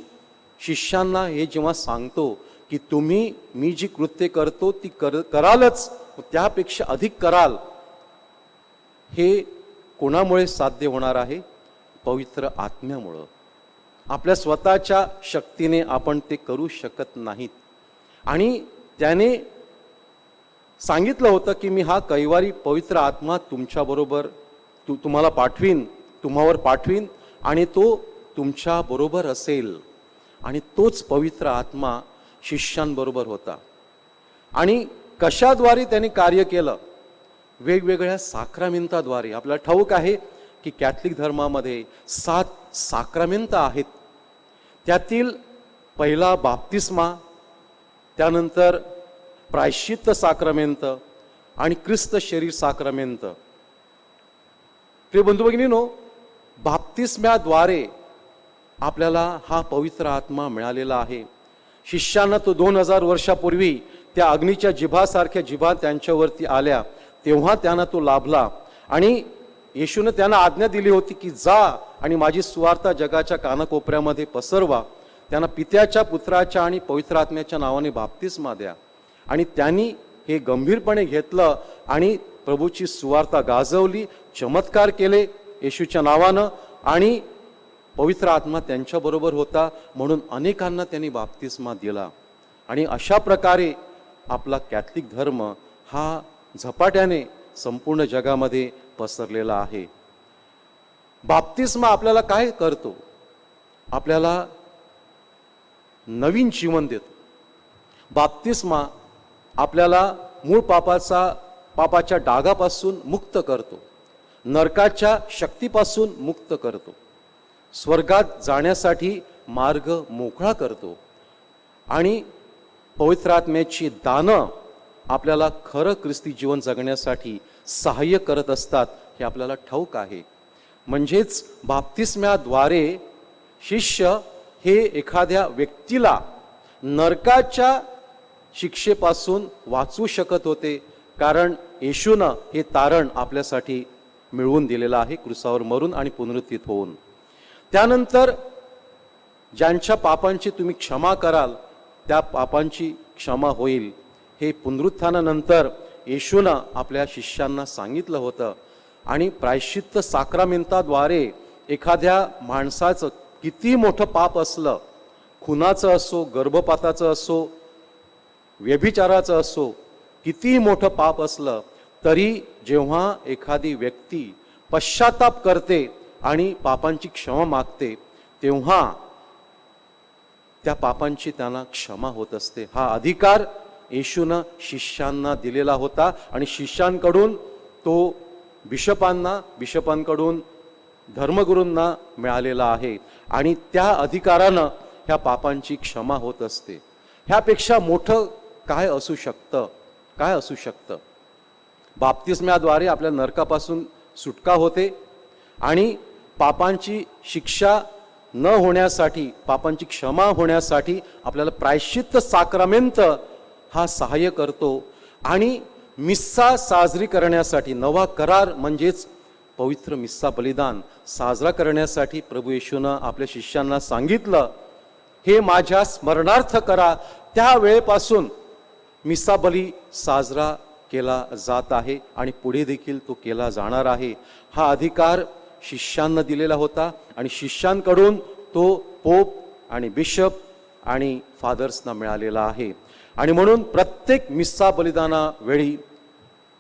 S4: शिष्यांना हे जेव्हा सांगतो की तुम्ही मी जी कृत्ये करतो ती करालच, त्यापेक्षा अधिक कराल, हे कोणामुळे साध्य होणार आहे? पवित्र आत्म्यामुळं. आपल्या स्वतःच्या शक्तीने आपण ते करू शकत नाहीत. आणि त्याने सांगितलं होतं की मी हा कैवारी पवित्र आत्मा तुमच्याबरोबर तुम्हाला पाठवीन, तुम्हावर पाठवीन, आणि तो तुमच्या बरोबर असेल. आणि तोच पवित्र आत्मा शिष्यांबरोबर होता. आणि कशाद्वारे त्यांनी कार्य केलं? वेगवेगळ्या साक्रामेंताद्वारे. आपल्याला ठाऊक आहे की कॅथलिक धर्मामध्ये 7 साक्रामेंत आहेत. त्यातील पहिला बाप्तिस्मा, त्यानंतर प्रायश्चित्त साक्रामेंत आणि ख्रिस्त शरीर साक्रामेंत. प्रिय बंधू भगिनींनो, बाप्तिस्म्याद्वारे आपल्याला हा पवित्र आत्मा मिळालेला आहे. शिष्यांना तो 2000 वर्षापूर्वी त्या अग्नीच्या जिभासारख्या जिभा त्यांच्यावरती आल्या, तेव्हा त्यांना तो लाभला. आणि येशूने त्यांना आज्ञा दिली होती की जा आणि माझी सुवार्ता जगाच्या कानाकोपऱ्यामध्ये पसरवा. त्यांना पित्याच्या, पुत्राच्या आणि पवित्र आत्म्याच्या नावाने बाप्तिस्मा द्या. आणि त्यांनी हे गंभीरपणे घेतलं आणि प्रभूची सुवार्ता गाजवली, चमत्कार केले येशूच्या नावानं, आणि पवित्र आत्मा त्यांच्याबरोबर होता, म्हणून अनेकांना त्यांनी बाप्तिस्मा दिला. आणि अशा प्रकारे आपला कॅथलिक धर्म हा झपाट्याने संपूर्ण जगामध्ये पसरलेला आहे. बाप्तिस्मा आपल्याला काय करतो? आपल्याला नवीन जीवन देतो. बाप्तिस्मा आपल्याला मूळ पापाच्या डागापासून मुक्त करतो, नरकाच्या शक्तीपासून मुक्त करतो, स्वर्गात जाण्यासाठी मार्ग मोकळा करतो. आणि पवित्र आत्म्याची दानं आपल्याला खरं ख्रिस्ती जीवन जगण्यासाठी सहाय्य करत असतात, हे आपल्याला ठाऊक आहे. म्हणजेच बाप्तिस्म्याद्वारे शिष्य हे एखाद्या व्यक्तीला नरकाच्या शिक्षेपासून वाचवू शकत होते, कारण येशूनं हे तारण आपल्यासाठी मिळवून दिलेलं आहे, क्रूसावर मरून आणि पुनरुत्थित होऊन. त्यानंतर ज्यांच्या पापांची तुम्ही क्षमा कराल त्या पापांची क्षमा होईल, हे पुनरुत्थानानंतर येशूनं आपल्या शिष्यांना सांगितलं होतं. आणि प्रायश्चित्त साक्रामेंताद्वारे एखाद्या माणसाचं किती मोठं पाप असलं, खुनाचं असो, गर्भपाताचं असो, व्यभिचाराचं असो, किती मोठं पाप असलं तरी जेव्हा एखादी व्यक्ती पश्चाताप करते आणि पापांची क्षमा मागते, तेव्हा त्या पापांची त्यांना क्षमा होत असते. हा अधिकार येशूनं शिष्यांना दिलेला होता, आणि शिष्यांकडून तो बिशपांकडून धर्मगुरूंना मिळालेला आहे. आणि त्या अधिकारानं ह्या पापांची क्षमा होत असते. ह्यापेक्षा मोठं काय असू शकतं? काय असू शकतं? बाप्तिस्म्याद्वारे आपल्या नरकापासून सुटका होते, आणि पापांची शिक्षा न होण्यासाठी, पापांची क्षमा होण्यासाठी आपल्याला प्रायश्चित्त साक्रामेंत हा सहाय्य करतो. आणि मिस्सा साजरी करण्यासाठी, नवा करार म्हणजेच पवित्र मिस्सा बलिदान साजरा करण्यासाठी प्रभू येशूनं आपल्या शिष्यांना सांगितलं, हे माझ्या स्मरणार्थ करा. त्या वेळेपासून मिस्सा बली साजरा केला जात आहे आणि पुढे देखील तो केला जाणार आहे. हा अधिकार शिष्यांना दिलेला होता आणि शिष्यांकडून तो पोप आणि बिशप आणि फादर्सना मिळालेला आहे. आणि म्हणून प्रत्येक मिस्सा बलिदाना वेळी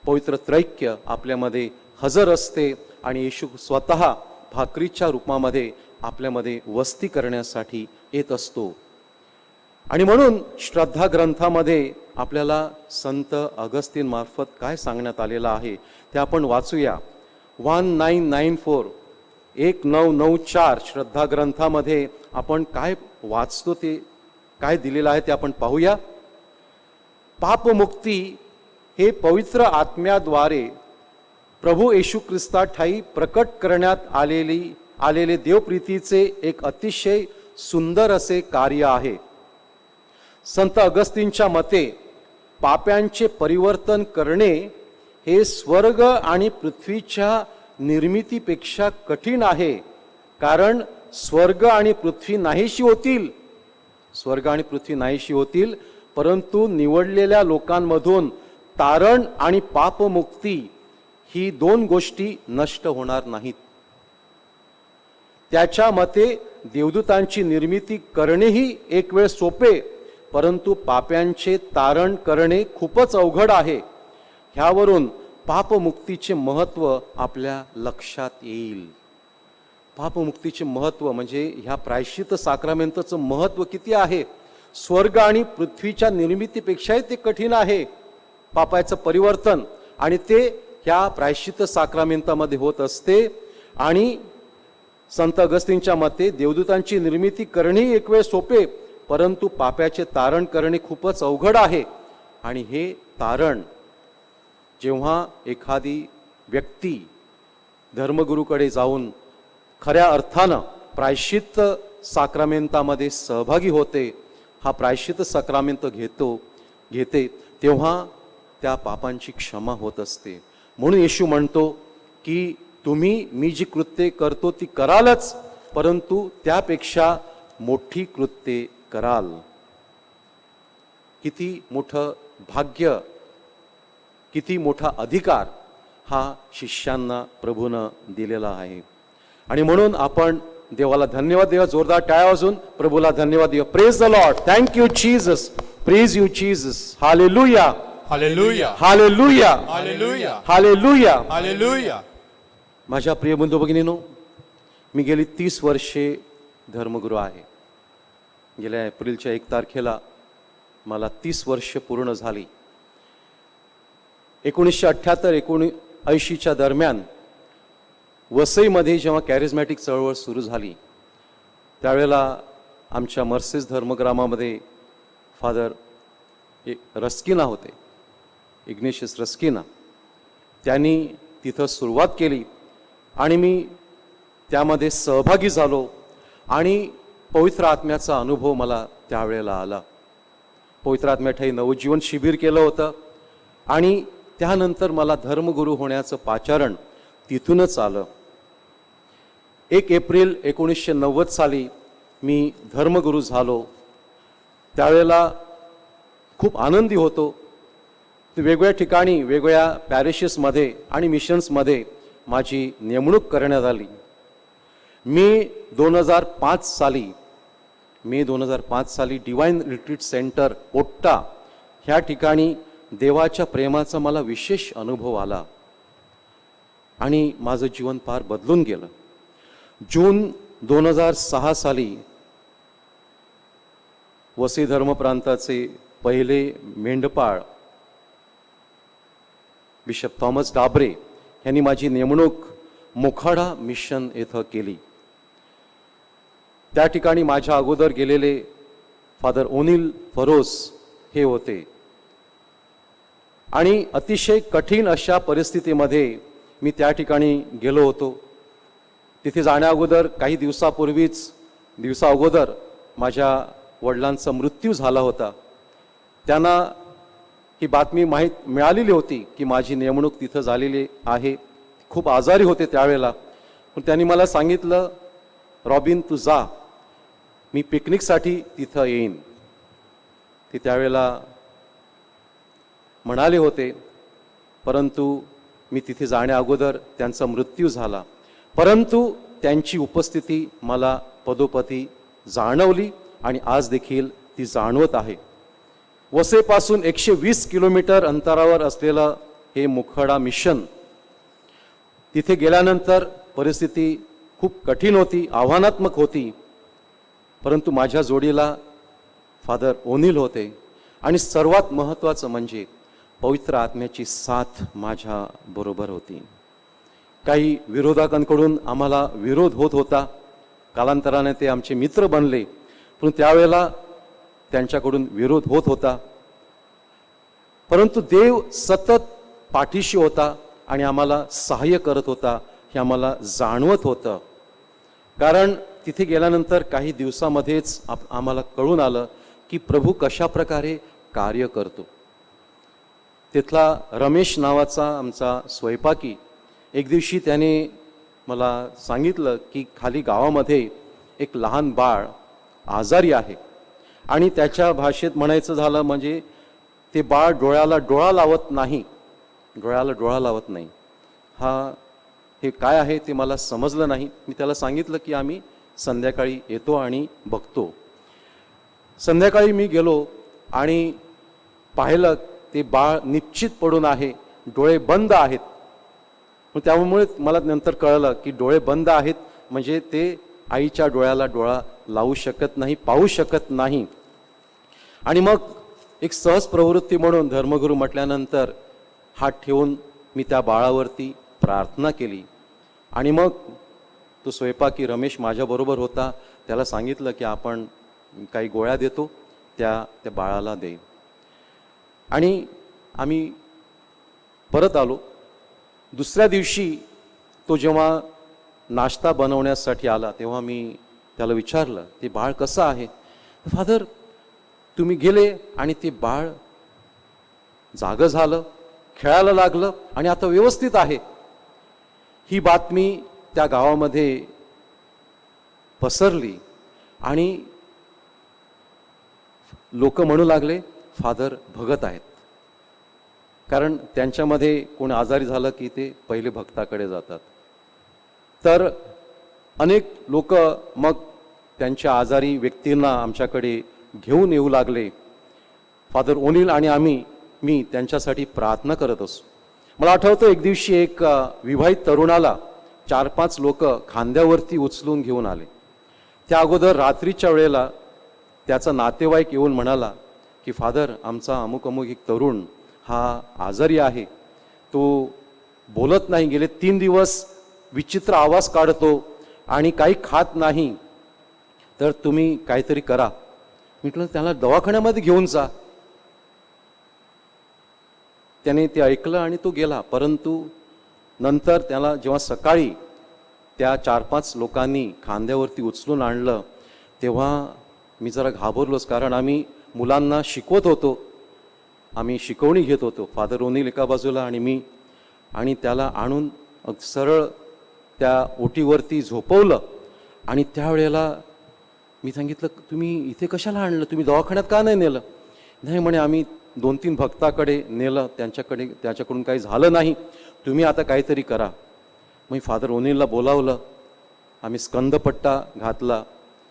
S4: पवित्र त्रैक्य आपल्यामध्ये हजर असते आणि येशू स्वतः भाकरीच्या रूपामध्ये आपल्यामध्ये वस्ती करण्यासाठी येत असतो. आणि म्हणून श्रद्धा ग्रंथामध्ये आपल्याला संत अगस्तीन मार्फत काय सांगण्यात आलेलं आहे ते आपण वाचूया. 1994 1994 श्रद्धा ग्रंथामध्ये आपण काय वाचतो, ते काय दिलेलं आहे ते आपण पाहूया. पापमुक्ती हे पवित्र आत्म्याद्वारे प्रभू येशू ख्रिस्ता ठाई प्रकट करण्यात आलेले देवप्रीतीचे एक अतिशय सुंदर असे कार्य आहे. संत अगस्तीनच्या मते पाप्यांचे परिवर्तन करणे हे स्वर्ग आणि पृथ्वीच्या निर्मितीपेक्षा कठीण आहे. कारण स्वर्ग आणि पृथ्वी नाहीशी होतील, परंतु निवडलेल्या लोकांमधून तारण आणि पापमुक्ती ही दोन गोष्टी नष्ट होणार नाहीत. त्याच्या मते देवदूतांची निर्मिती करणेही एक वेळ सोपे, परंतु पाप्यांचे तारण करणे खूपच अवघड आहे. ह्यावरून पापमुक्तीचे महत्त्व आपल्या लक्षात येईल. पापमुक्तीचे महत्त्व म्हणजे ह्या प्रायश्चित्त साक्रामेंतचं महत्त्व किती आहे. स्वर्ग आणि पृथ्वीच्या निर्मितीपेक्षाही ते कठीण आहे पापाचं परिवर्तन, आणि ते ह्या प्रायश्चित्त साक्रामेंतामध्ये होत असते. आणि संत अगस्तीनच्या मते देवदूतांची निर्मिती करणेही एक वेळ सोपे, परंतु पापाचे तारण करणे खूपच अवघड आहे. आणि हे तारण जेव्हा एखादी व्यक्ती धर्मगुरूकडे जाऊन खऱ्या अर्थानं प्रायश्चित्त साक्रामेंतामध्ये सहभागी होते, हा प्रायश्चित्त साक्रामेंत घेते, तेव्हा त्या पापांची क्षमा होत असते. म्हणून येशू म्हणतो की तुम्ही मी जी कृत्ये करतो ती करालच, परंतु त्यापेक्षा मोठी कृत्ये कराल. किती मोठं भाग्य, किती मोठा अधिकार हा शिष्यांना प्रभूनं दिलेला आहे. आणि म्हणून आपण देवाला धन्यवाद देऊया. जोरदार टाळ्या वाजून प्रभूला धन्यवाद देऊया. Praise the Lord. Thank you Jesus. Praise you Jesus. Hallelujah,
S5: hallelujah,
S4: hallelujah,
S5: hallelujah,
S4: hallelujah.
S5: Hallelujah.
S4: माझ्या प्रिय बंधू भगिनींनो, मी गेली 30 वर्षे धर्मगुरू आहे. गेल्या एप्रिलच्या 1 तारखेला मला 30 वर्ष पूर्ण झाली. 1978-1980च्या दरम्यान वसईमध्ये जेव्हा कॅरिझमॅटिक चळवळ सुरू झाली, त्यावेळेला आमच्या मर्सेस धर्मग्रामामध्ये फादर रस्किना होते, इग्नेशियस रस्किना. त्यांनी तिथं सुरुवात केली आणि मी त्यामध्ये सहभागी झालो आणि पवित्र आत्म्याचा अनुभव मला त्यावेळेला आला. पवित्र आत्म्याठाई नवजीवन शिबिर केलं होतं आणि त्यानंतर मला धर्मगुरू होण्याचं पाचारण तिथूनच आलं. 1 एप्रिल 1990 साली मी धर्मगुरू झालो. त्यावेळेला खूप आनंदी होतो. वेगवेगळ्या ठिकाणी, वेगवेगळ्या पॅरिशेसमध्ये आणि मिशन्समध्ये माझी नेमणूक करण्यात आली. मे 2005 साली डिवाइन रिट्रीट सेंटर ओट्टा ह्या ठिकाणी देवाच्या प्रेमाचा मला विशेष अनुभव आला आणि माझं जीवन फार बदलून गेलं. जून 2006 साली वसई धर्मप्रांताचे पहिले मेंढपाळ बिशप थॉमस डाबरे यांनी माझी नेमणूक मोखाडा मिशन येथे केली. त्या ठिकाणी माझ्या अगोदर गेलेले फादर ओनिल फरोस हे होते आणि अतिशय कठीण अशा परिस्थितीमध्ये मी त्या ठिकाणी गेलो होतो. तिथे जाण्या अगोदर काही दिवसा अगोदर माझ्या वडिलांचा मृत्यू झाला होता. त्यांना ही बातमी मिळालेली होती की माझी नेमणूक तिथं झालेली आहे. खूप आजारी होते त्यावेळेला, पण त्यांनी मला सांगितलं, रॉबिन तू जा, मी पिकनिकसाठी तिथं येईन. ते त्यावेळेला म्हणाले होते, परंतु मी तिथे जाण्या अगोदर त्यांचा मृत्यू झाला. परंतु त्यांची उपस्थिती मला पदोपदी जाणवली आणि आज देखील ती जाणवत आहे. वसईपासून 120 किलोमीटर अंतरावर असलेलं हे मुखडा मिशन, तिथे गेल्यानंतर परिस्थिती खूप कठीण होती, आव्हानात्मक होती. परंतु माझ्या जोडीला फादर ओनिल होते आणि सर्वात महत्त्वाचं म्हणजे पवित्र आत्म्याची साथ माझ्या बरोबर होती. काही विरोधकांकडून आम्हाला विरोध होत होता, कालांतराने ते आमचे मित्र बनले, पण त्यावेळेला त्यांच्याकडून विरोध होत होता. परंतु देव सतत पाठीशी होता आणि आम्हाला सहाय्य करत होता हे आम्हाला जाणवत होतं. कारण तिथे गेल्यानंतर काही दिवसामध्येच आम्हाला कळून आलं की प्रभू कशा प्रकारे कार्य करतो. तिथला रमेश नावाचा आमचा स्वयंपाकी, एक दिवशी त्याने मला सांगितलं की खाली गावामध्ये एक लहान बाळ आजारी आहे आणि त्याच्या भाषेत म्हणायचं झालं म्हणजे ते बाळ डोळ्याला डोळा लावत नाही. हे काय आहे ते मला समजलं नाही. मी त्याला सांगितलं की आम्ही संध्याकाळी येतो आणि बघतो. संध्याकाळी मी गेलो आणि पाहिलं ते बाळ निश्चित पडून आहे, डोळे बंद आहेत. त्यामुळे मला नंतर कळलं की डोळे बंद आहेत म्हणजे ते आईच्या डोळ्याला डोळा लावू शकत नाही, पाहू शकत नाही. आणि मग एक सहज प्रवृत्ती म्हणून धर्मगुरू म्हटल्यानंतर हात ठेवून मी त्या बाळावरती प्रार्थना केली. आणि मग तो स्वयंपाकी रमेश माझ्याबरोबर होता, त्याला सांगितलं की आपण काही गोळ्या देतो, त्या बाळाला दे. आणि आम्ही परत आलो. दुसऱ्या दिवशी तो जेव्हा नाश्ता बनवण्यासाठी आला तेव्हा मी त्याला विचारलं, ते बाळ कसं आहे? फादर, तुम्ही गेले आणि ते बाळ जागं झालं, खेळायला लागलं आणि आता व्यवस्थित आहे. ही बातमी त्या गावामध्ये पसरली आणि लोक म्हणू लागले, फादर भगत आहेत. कारण त्यांच्यामध्ये कोण आजारी झालं की ते पहिले भक्ताकडे जातात. तर अनेक लोक मग त्यांच्या आजारी व्यक्तींना आमच्याकडे घेऊन येऊ लागले. फादर ओनिल आणि मी त्यांच्यासाठी प्रार्थना करत असो. मला आठवतं एक दिवशी एक विवाहित तरुणाला 4-5 लोक खांद्यावरती उचलून घेऊन आले. त्या अगोदर रात्रीच्या वेळेला त्याचा नातेवाईक येऊन म्हणाला की फादर, आमचा अमुक एक तरुण हा आजारी आहे, तो बोलत नाही, गेले 3 दिवस विचित्र आवाज काढतो आणि काही खात नाही, तर तुम्ही काहीतरी करा. म्हटलं त्याला दवाखान्यामध्ये घेऊन जा. त्याने ते ऐकलं आणि तो गेला. परंतु नंतर त्याला जेव्हा सकाळी त्या 4-5 लोकांनी खांद्यावरती उचलून आणलं तेव्हा मी जरा घाबरलोच. कारण आम्ही मुलांना शिकवत होतो, आम्ही शिकवणी घेत होतो, फादर ओनिल एका बाजूला आणि मी. आणि त्याला आणून सरळ त्या ओटीवरती झोपवलं. आणि त्यावेळेला मी सांगितलं, तुम्ही इथे कशाला आणलं, तुम्ही दवाखान्यात का नाही नेलं? नाही म्हणे, आम्ही 2-3 भक्ताकडे नेलं, त्याच्याकडून काही झालं नाही, तुम्ही आता काहीतरी करा. मग फादर ओनिलला बोलावलं, आम्ही स्कंदपट्टा घातला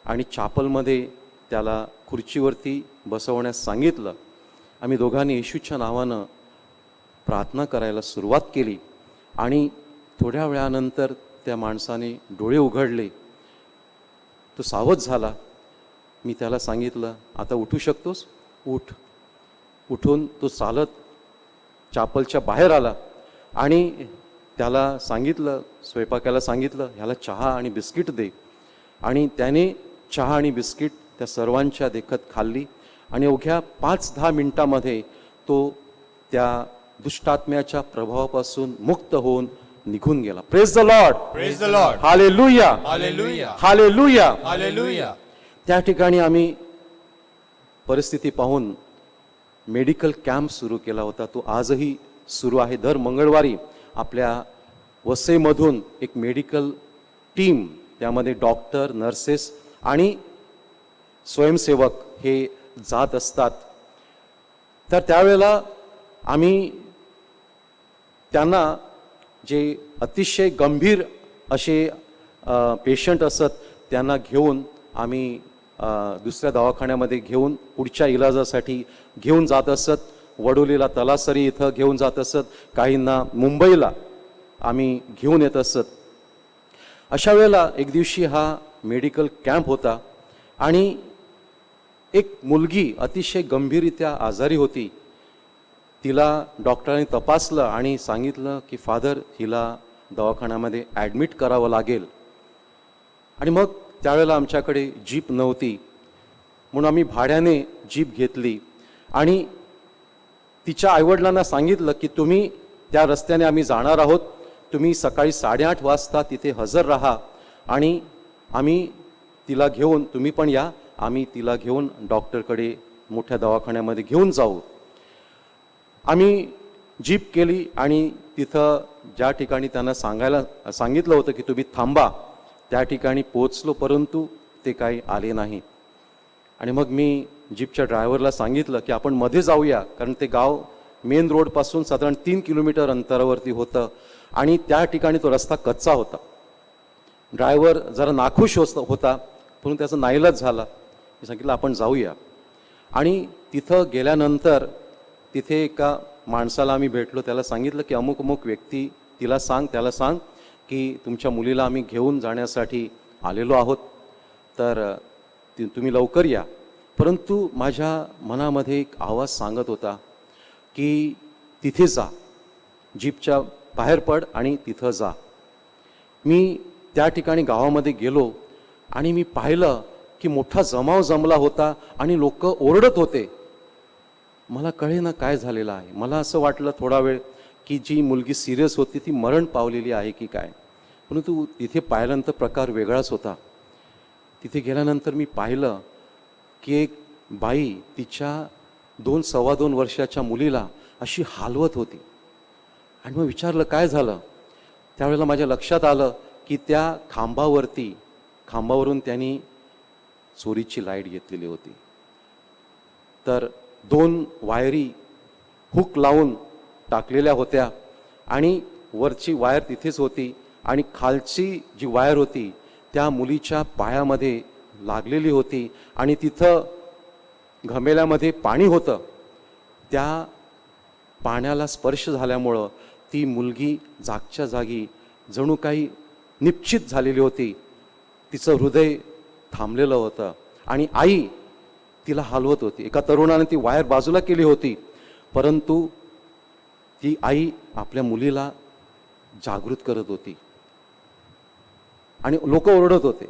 S4: आणि चॅपलमध्ये त्याला खुर्चीवरती बसवण्यास सांगितलं. आम्ही दोघांनी येशूच्या नावानं प्रार्थना करायला सुरुवात केली आणि थोड्या वेळानंतर त्या माणसाने डोळे उघडले. तो सावध झाला. मी त्याला सांगितलं, आता उठू शकतोस, उठ. उठून तो चालत चॅपलच्या बाहेर आला आणि त्याला सांगितलं, स्वयंपाकाला सांगितलं, ह्याला चहा आणि बिस्किट दे. आणि त्याने चहा आणि बिस्किट त्या सर्वांच्या देखत खाल्ली आणि अवघ्या 5-10 मिनिटामध्ये तो त्या दुष्टात्म्याच्या प्रभावापासून मुक्त होऊन निघून गेला. Praise the Lord,
S5: praise the Lord,
S4: hallelujah,
S5: hallelujah,
S4: hallelujah,
S5: hallelujah.
S4: त्या ठिकाणी आम्ही परिस्थिती पाहून मेडिकल कॅम्प सुरू केला होता, तो आजही सुरू आहे. दर मंगळवारी आपल्या वसईमधून एक मेडिकल टीम, त्यामध्ये डॉक्टर, नर्सेस आणि स्वयंसेवक हे जात असतात. तर त्यावेळेला आम्ही त्यांना जे अतिशय गंभीर असे पेशंट असत त्यांना घेऊन आम्ही दुसऱ्या दवाखान्यामध्ये घेऊन पुढच्या इलाजासाठी घेऊन जात असत. वडोलीला, तलासरी इथं घेऊन जात असत, काहींना मुंबईला आम्ही घेऊन येत असत. अशा वेळेला एक दिवशी हा मेडिकल कॅम्प होता आणि एक मुलगी अतिशय गंभीररित्या आजारी होती. तिला डॉक्टरांनी तपासलं आणि सांगितलं की फादर, हिला दवाखान्यामध्ये ॲडमिट करावं लागेल. आणि मग त्यावेळेला आमच्याकडे जीप नव्हती, म्हणून आम्ही भाड्याने जीप घेतली आणि तिच्या आईवडिलांना सांगितलं की तुम्ही त्या रस्त्याने आम्ही जाणार आहोत, तुम्ही सकाळी 8:30 वाजता तिथे हजर राहा आणि आम्ही तिला घेऊन, तुम्ही पण या, आम्ही तिला घेऊन डॉक्टरकडे मोठ्या दवाखान्यामध्ये घेऊन जाऊ. आम्ही जीप केली आणि तिथं ज्या ठिकाणी त्यांना सांगितलं होतं की तुम्ही थांबा, त्या ठिकाणी पोहोचलो, परंतु ते काही आले नाही. आणि मग मी जीपच्या ड्रायव्हरला सांगितलं की आपण मध्ये जाऊया, कारण ते गाव मेन रोडपासून साधारण 3 किलोमीटर अंतरावरती होतं आणि त्या ठिकाणी तो रस्ता कच्चा होता. ड्रायव्हर जरा नाखुश होता, म्हणून त्याचा नाईलाज झाला. मी सांगितलं आपण जाऊया. आणि तिथं गेल्यानंतर तिथे एका माणसाला आम्ही भेटलो. त्याला सांगितलं की अमुक अमुक व्यक्ती, त्याला सांग की तुमच्या मुलीला आम्ही घेऊन जाण्यासाठी आलेलो आहोत, तर तुम्ही लवकर या. परंतु माझ्या मनामध्ये एक आवाज सांगत होता की तिथे जा, जीपच्या बाहेर पड आणि तिथं जा. मी त्या ठिकाणी गावामध्ये गेलो आणि मी पाहिलं की मोठा जमाव जमला होता आणि लोक ओरडत होते. मला कळेना काय झालेलं आहे. मला असं वाटलं थोडा वेळ की जी मुलगी सिरियस होती ती मरण पावलेली आहे की काय, परंतु तिथे पाहिल्यानंतर प्रकार वेगळाच होता. तिथे गेल्यानंतर मी पाहिलं की एक बाई तिच्या 2-2.25 वर्षाच्या मुलीला अशी हालवत होती. आणि मग विचारलं काय झालं. त्यावेळेला माझ्या लक्षात आलं की त्या खांबावरून त्यांनी चोरीची लाईट घेतलेली होती. तर 2 वायरी हुक लावून टाकलेल्या होत्या आणि वरची वायर तिथेच होती आणि खालची जी वायर होती त्या मुलीच्या पायामध्ये लागलेली होती आणि तिथं घमेल्यामध्ये पाणी होतं. त्या पाण्याला स्पर्श झाल्यामुळं ती मुलगी जागच्या जागी जणू काही निश्चित झालेली होती. तिचं हृदय थांबलेलं होतं आणि आई तिला हलवत होती. एका तरुणाने ती वायर बाजूला केली होती, परंतु ती आई आपल्या मुलीला जागृत करत होती आणि लोक ओरडत होते.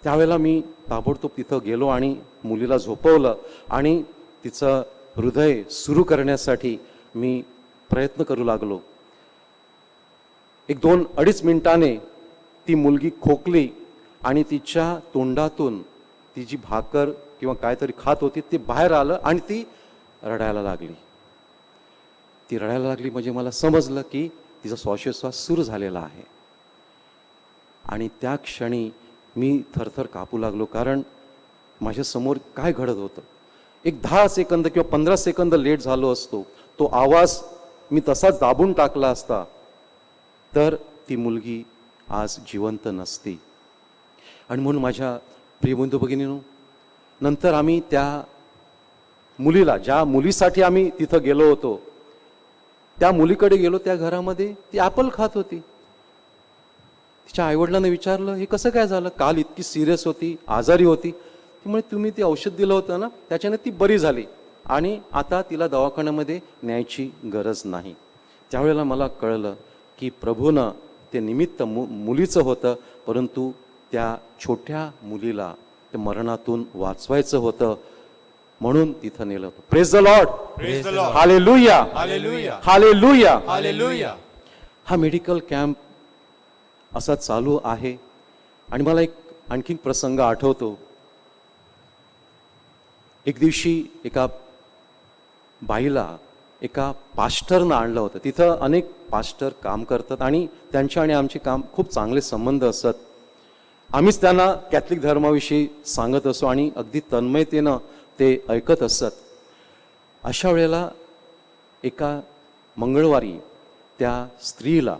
S4: त्यावेळेला मी ताबडतोब तिथं गेलो आणि मुलीला झोपवलं आणि तिचं हृदय सुरू करण्यासाठी मी प्रयत्न करू लागलो. 1-2-2.5 मिनिटाने ती मुलगी खोकली आणि तिच्या तोंडातून ती जी भाकर किंवा काहीतरी खात होती ते बाहेर आलं आणि ती रडायला लागली. म्हणजे मला समजलं की तिचा श्वासोच्छ्वास सुरू झालेला आहे. आणि त्या क्षणी मी थरथर कापू लागलो, कारण माझ्यासमोर काय घडत होतं. एक 10 सेकंद किंवा 15 सेकंद लेट झालो असतो, तो आवाज मी तसाच दाबून टाकला असता, तर ती मुलगी आज जिवंत नसती. आणि म्हणून माझ्या प्रिय बंधू भगिनींनो, नंतर आम्ही त्या मुलीला, ज्या मुलीसाठी आम्ही तिथं गेलो होतो, त्या मुलीकडे गेलो. त्या घरामध्ये ती ॲपल खात होती. तिच्या आईवडिलांना विचारलं हे कसं काय झालं. काल इतकी सिरियस होती, आजारी होती. त्यामुळे तुम्ही ते औषध दिलं होतं ना, त्याच्याने ती बरी झाली आणि आता तिला दवाखान्यामध्ये न्यायची गरज नाही. त्यावेळेला मला कळलं की प्रभूनं ते निमित्त मुलीचं होतं, परंतु त्या छोट्या मुलीला ते मरणातून वाचवायचं होतं, म्हणून तिथं नेलं होतं. Praise the Lord,
S5: Praise the Lord.
S4: Hallelujah,
S5: Hallelujah.
S4: Hallelujah.
S5: Hallelujah.
S4: हा मेडिकल कॅम्प असा चालू आहे. आणि मला एक आणखीन प्रसंग आठवतो. एक दिवशी एका बाईला एका पास्टरनं आणलं होतं. तिथं अनेक पास्टर काम करतात आणि त्यांचे आणि आमचे काम खूप चांगले संबंध असतात. आम्हीच त्यांना कॅथलिक धर्माविषयी सांगत असतो आणि अगदी तन्मयतेनं ते ऐकत असतात. अशा वेळेला एका मंगळवारी त्या स्त्रीला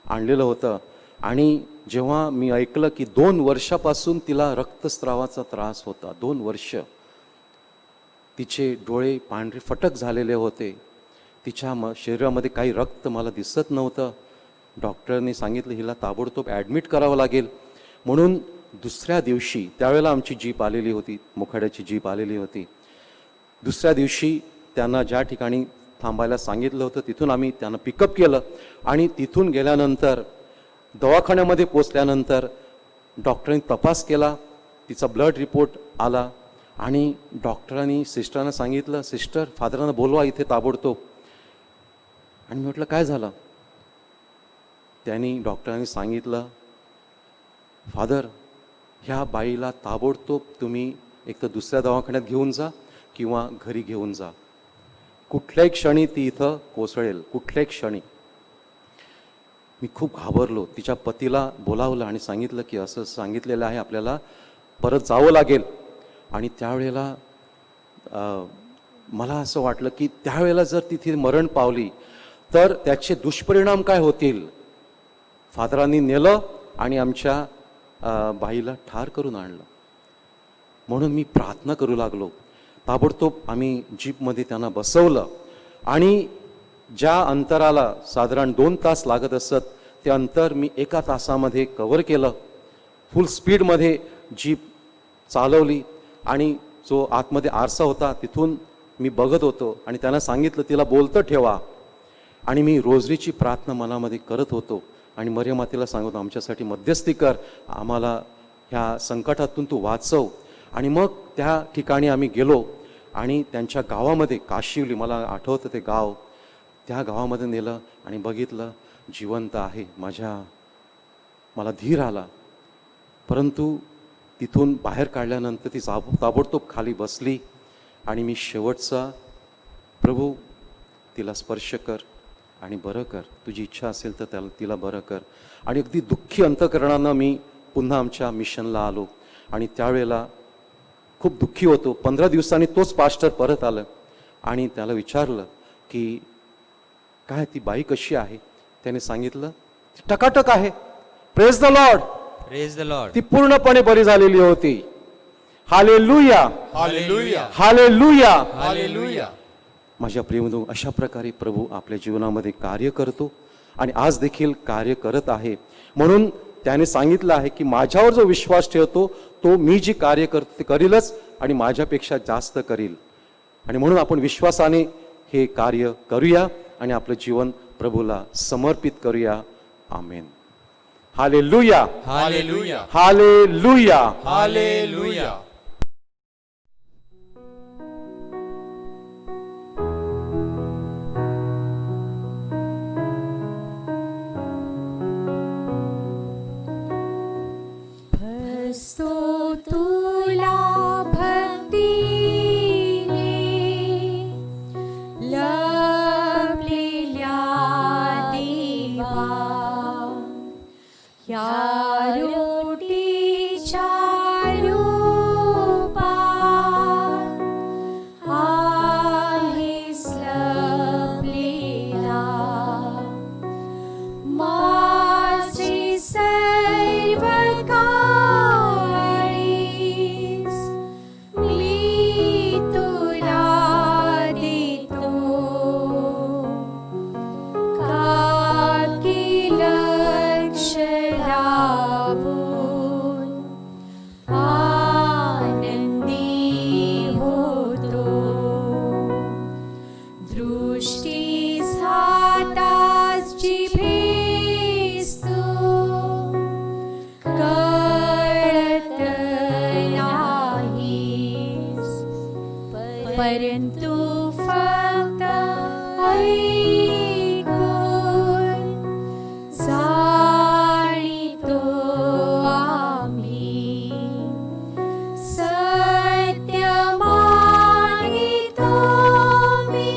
S4: आणलेलं होतं आणि जेव्हा मी ऐकलं की 2 वर्षापासून तिला रक्तस्रावाचा त्रास होता, 2 वर्ष, तिचे डोळे पांढरे फटक झालेले होते, तिच्या शरीरामध्ये काही रक्त मला दिसत नव्हतं. डॉक्टरने सांगितलं हिला ताबडतोब ॲडमिट करावं लागेल. म्हणून दुसऱ्या दिवशी, त्यावेळेला आमची जीप आलेली होती, मुखाड्याची जीप आलेली होती. दुसऱ्या दिवशी त्यांना ज्या ठिकाणी थांबायला सांगितलं होतं तिथून आम्ही त्यांना पिकअप केलं आणि तिथून गेल्यानंतर दवाखान्यामध्ये पोचल्यानंतर डॉक्टरांनी तपास केला, तिचा ब्लड रिपोर्ट आला आणि डॉक्टरांनी सिस्टरांना सांगितलं, सिस्टर फादरांना बोलवा इथे ताबडतोब. आणि मी म्हटलं काय झालं? त्यांनी डॉक्टरांनी सांगितलं, फादर ह्या बाईला ताबडतोब तुम्ही एक तर दुसऱ्या दवाखान्यात घेऊन जा किंवा घरी घेऊन जा, कुठल्याही क्षणी ती इथं कोसळेल, कुठल्याही क्षणी. मी खूप घाबरलो. तिच्या पतीला बोलावलं आणि सांगितलं की असं सांगितलेलं आहे, आपल्याला परत जावं लागेल. आणि त्यावेळेला मला असं वाटलं की त्यावेळेला जर तिथे मरण पावली तर त्याचे दुष्परिणाम काय होतील. फादरांनी नेलं आणि आमच्या बाईला ठार करून आणलं. म्हणून मी प्रार्थना करू लागलो. ताबडतोब आम्ही जीपमध्ये त्यांना बसवलं आणि ज्या अंतराला साधारण 2 तास लागत असत ते अंतर मी 1 तासामध्ये कव्हर केलं. फुल स्पीडमध्ये जीप चालवली आणि जो आतमध्ये आरसा होता तिथून मी बघत होतो आणि त्यांना सांगितलं तिला बोलतं ठेवा. आणि मी रोजरीची प्रार्थना मनामध्ये करत होतो आणि मरियम मातेला सांगत आमच्यासाठी मध्यस्थी कर, आम्हाला ह्या संकटातून तू वाचव. आणि मग त्या ठिकाणी आम्ही गेलो आणि त्यांच्या गावामध्ये, काशिवली मला आठवतं ते गाव, त्या गावामध्ये नेलं आणि बघितलं जिवंत आहे. मला धीर आला. परंतु तिथून बाहेर काढल्यानंतर ती ताबडतोब खाली बसली आणि मी शेवटचा, प्रभू तिला स्पर्श कर आणि बरं कर, तुझी इच्छा असेल तर तिला बरं कर. आणि अगदी दुःखी अंतःकरणानं मी पुन्हा आमच्या मिशनला आलो. आणि त्यावेळेला खूप दुःखी होतो. 15 दिवसांनी तोच पास्टर परत आलं आणि त्याला विचारलं की काय ती बाई कशी आहे. त्याने सांगितलं टकाटक आहे. Praise the Lord.
S5: Praise the Lord.
S4: ती पूर्णपणे बरी झालेली होती. Hallelujah,
S5: hallelujah,
S4: hallelujah,
S5: hallelujah.
S4: माझ्या प्रियबंधू, अशा प्रकारे प्रभू आपल्या जीवनामध्ये कार्य करतो आणि आज देखील कार्य करत आहे. म्हणून त्याने सांगितलं आहे की माझ्यावर जो विश्वास ठेवतो तो मी जी कार्य करतो ते करीलच आणि माझ्यापेक्षा जास्त करील. आणि म्हणून आपण विश्वासाने हे कार्य करूया आणि आपलं जीवन प्रभूला समर्पित करूया. Amen. Hallelujah,
S5: hallelujah,
S4: hallelujah.
S5: Hallelujah.
S3: भस्तो तुला भक्तीने लपलेल्या देवा, या रोटीच्या रूपात आहेस लपलेला. माझे सर्व काळीस मी तुला देतो. काकी लक्ष लावून आनंदी होतो. दृष्टी सातास जिभेस्तू कळत नाहीस, परंतु फक्त ऐकून जाणितो आम्ही. सत्य मानितो मी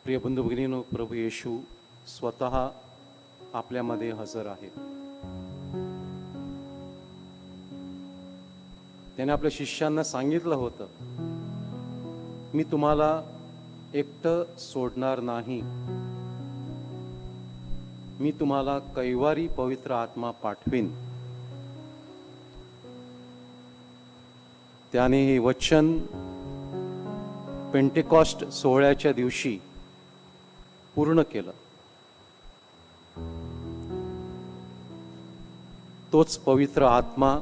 S4: प्रिय बंधू भगिनींनो, प्रभू येशू स्वतः आपल्यामध्ये हजर आहे. त्याने आपल्या शिष्यांना सांगितलं होतं, मी तुम्हाला एकटं सोडणार नाही, मी तुम्हाला कैवारी पवित्र आत्मा पाठवीन. त्याने हे वचन पेंटेकॉस्ट सोहळ्याच्या दिवशी पूर्ण केलं. तोच पवित्र आत्मा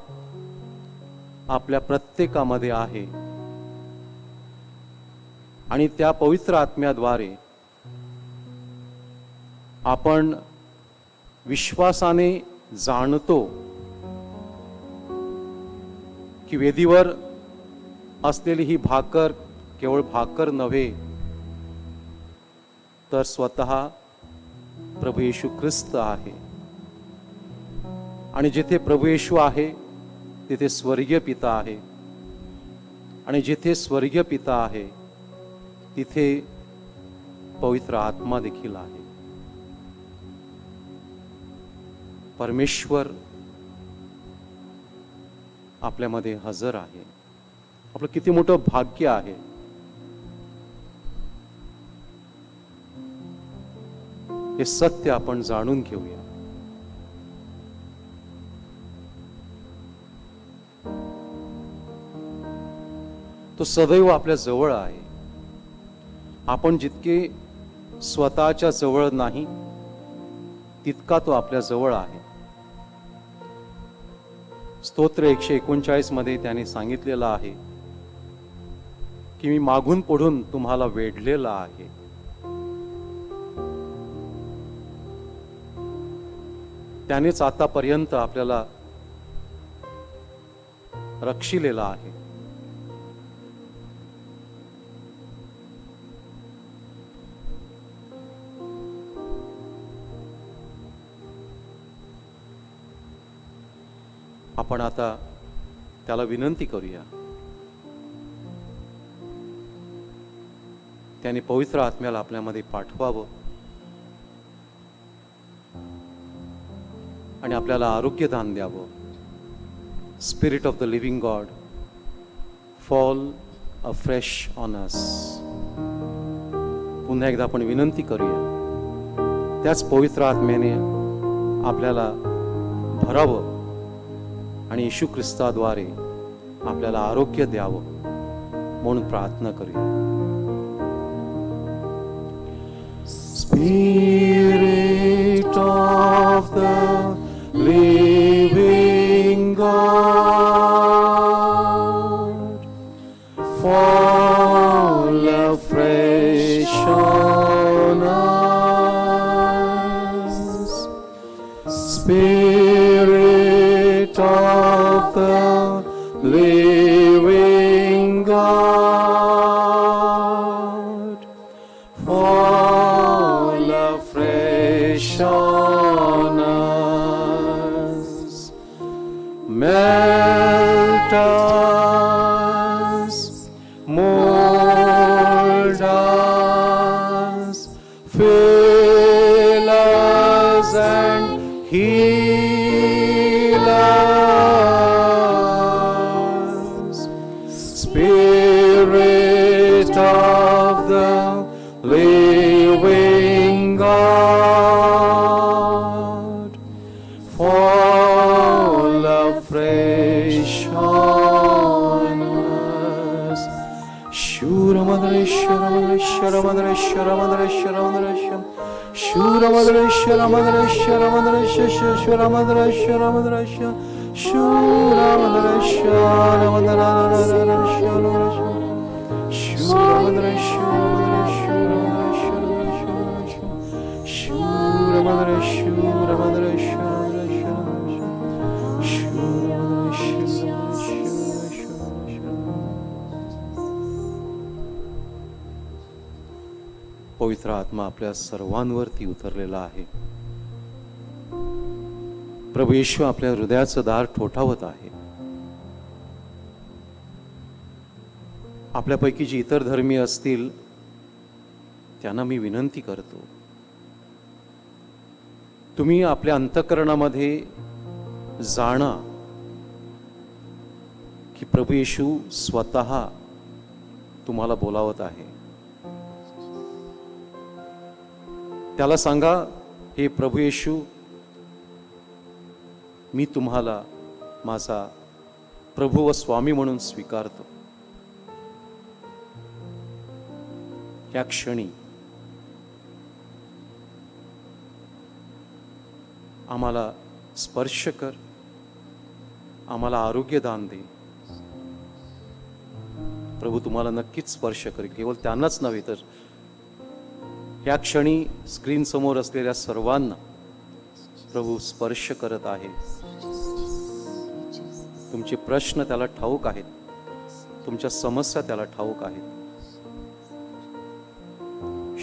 S4: आपल्या प्रत्येकामध्ये आहे आणि त्या पवित्र आत्म्याद्वारे आपण विश्वासाने जाणतो की वेदीवर असलेली ही भाकर केवळ भाकर नव्हे, तर स्वतः प्रभू येशू ख्रिस्त आहे. आणि जिथे प्रभू येशू आहे तिथे स्वर्गीय पिता आहे, आणि जिथे स्वर्गीय पिता आहे तिथे पवित्र आत्मा देखील आहे. परमेश्वर आपल्यामध्ये हजर आहे. आपलं किती मोठं भाग्य आहे. हे सत्य आपण जाणून घेऊया. तो सदैव आपल्या जवळ आहे. आपण जितके स्वतःच्या जवळ नाही तितका तो आपल्या जवळ आहे. स्तोत्र 139 मध्ये त्याने सांगितलेलं आहे की मी मागून पुढून तुम्हाला वेढलेला आहे. त्यानेच आतापर्यंत आपल्याला रक्षिलेला आहे. आपण आता त्याला विनंती करूया. त्याने पवित्र आत्म्याला आपल्यामध्ये पाठवावं आणि आपल्याला आरोग्यदान द्यावं. Spirit of the living God, fall afresh on us. पुन्हा एकदा आपण विनंती करूया. त्याच पवित्र आत्म्याने आपल्याला भरावं आणि येशू ख्रिस्ताद्वारे आपल्याला आरोग्य द्यावं म्हणून प्रार्थना करूया. Spirit of the living God, fall afresh on us. Spirit of the living God, fall afresh on us. Melt us, mold us, fill us and heal us. Spirit of the living God, fall afresh on us. Shura Madre Shura Madre Shura Madre Shura Madre Shura Madre Shura Madre Shura Madre Shura Madre Shura Madre Shura Madre Shura Madre Shura Madre Shura Madre Shura Madre Shura Madre पवित्र आत्मा आपल्या सर्वांवरती उतरलेला आहे. प्रभू येशू आपल्या हृदयाचं दार ठोठावत आहे. आपल्यापैकी जी इतर धर्मी असतील त्यांना मी विनंती करतो, तुम्ही आपल्या अंतःकरणामध्ये जाणा की प्रभू येशू स्वतः तुम्हाला बोलावत आहे. त्याला सांगा, हे प्रभू येशू, मी तुम्हाला माझा प्रभू व स्वामी म्हणून स्वीकारतो. या क्षणी आम्हाला स्पर्श कर, आम्हाला आरोग्य दान दे. प्रभू तुम्हाला नक्कीच स्पर्श करेल. केवळ त्यांनाच नव्हे तर या क्षणी स्क्रीन समोर असलेल्या सर्वांना प्रभू स्पर्श करत आहे. तुमचे प्रश्न त्याला ठाऊक आहेत, तुमच्या समस्या त्याला ठाऊक आहेत.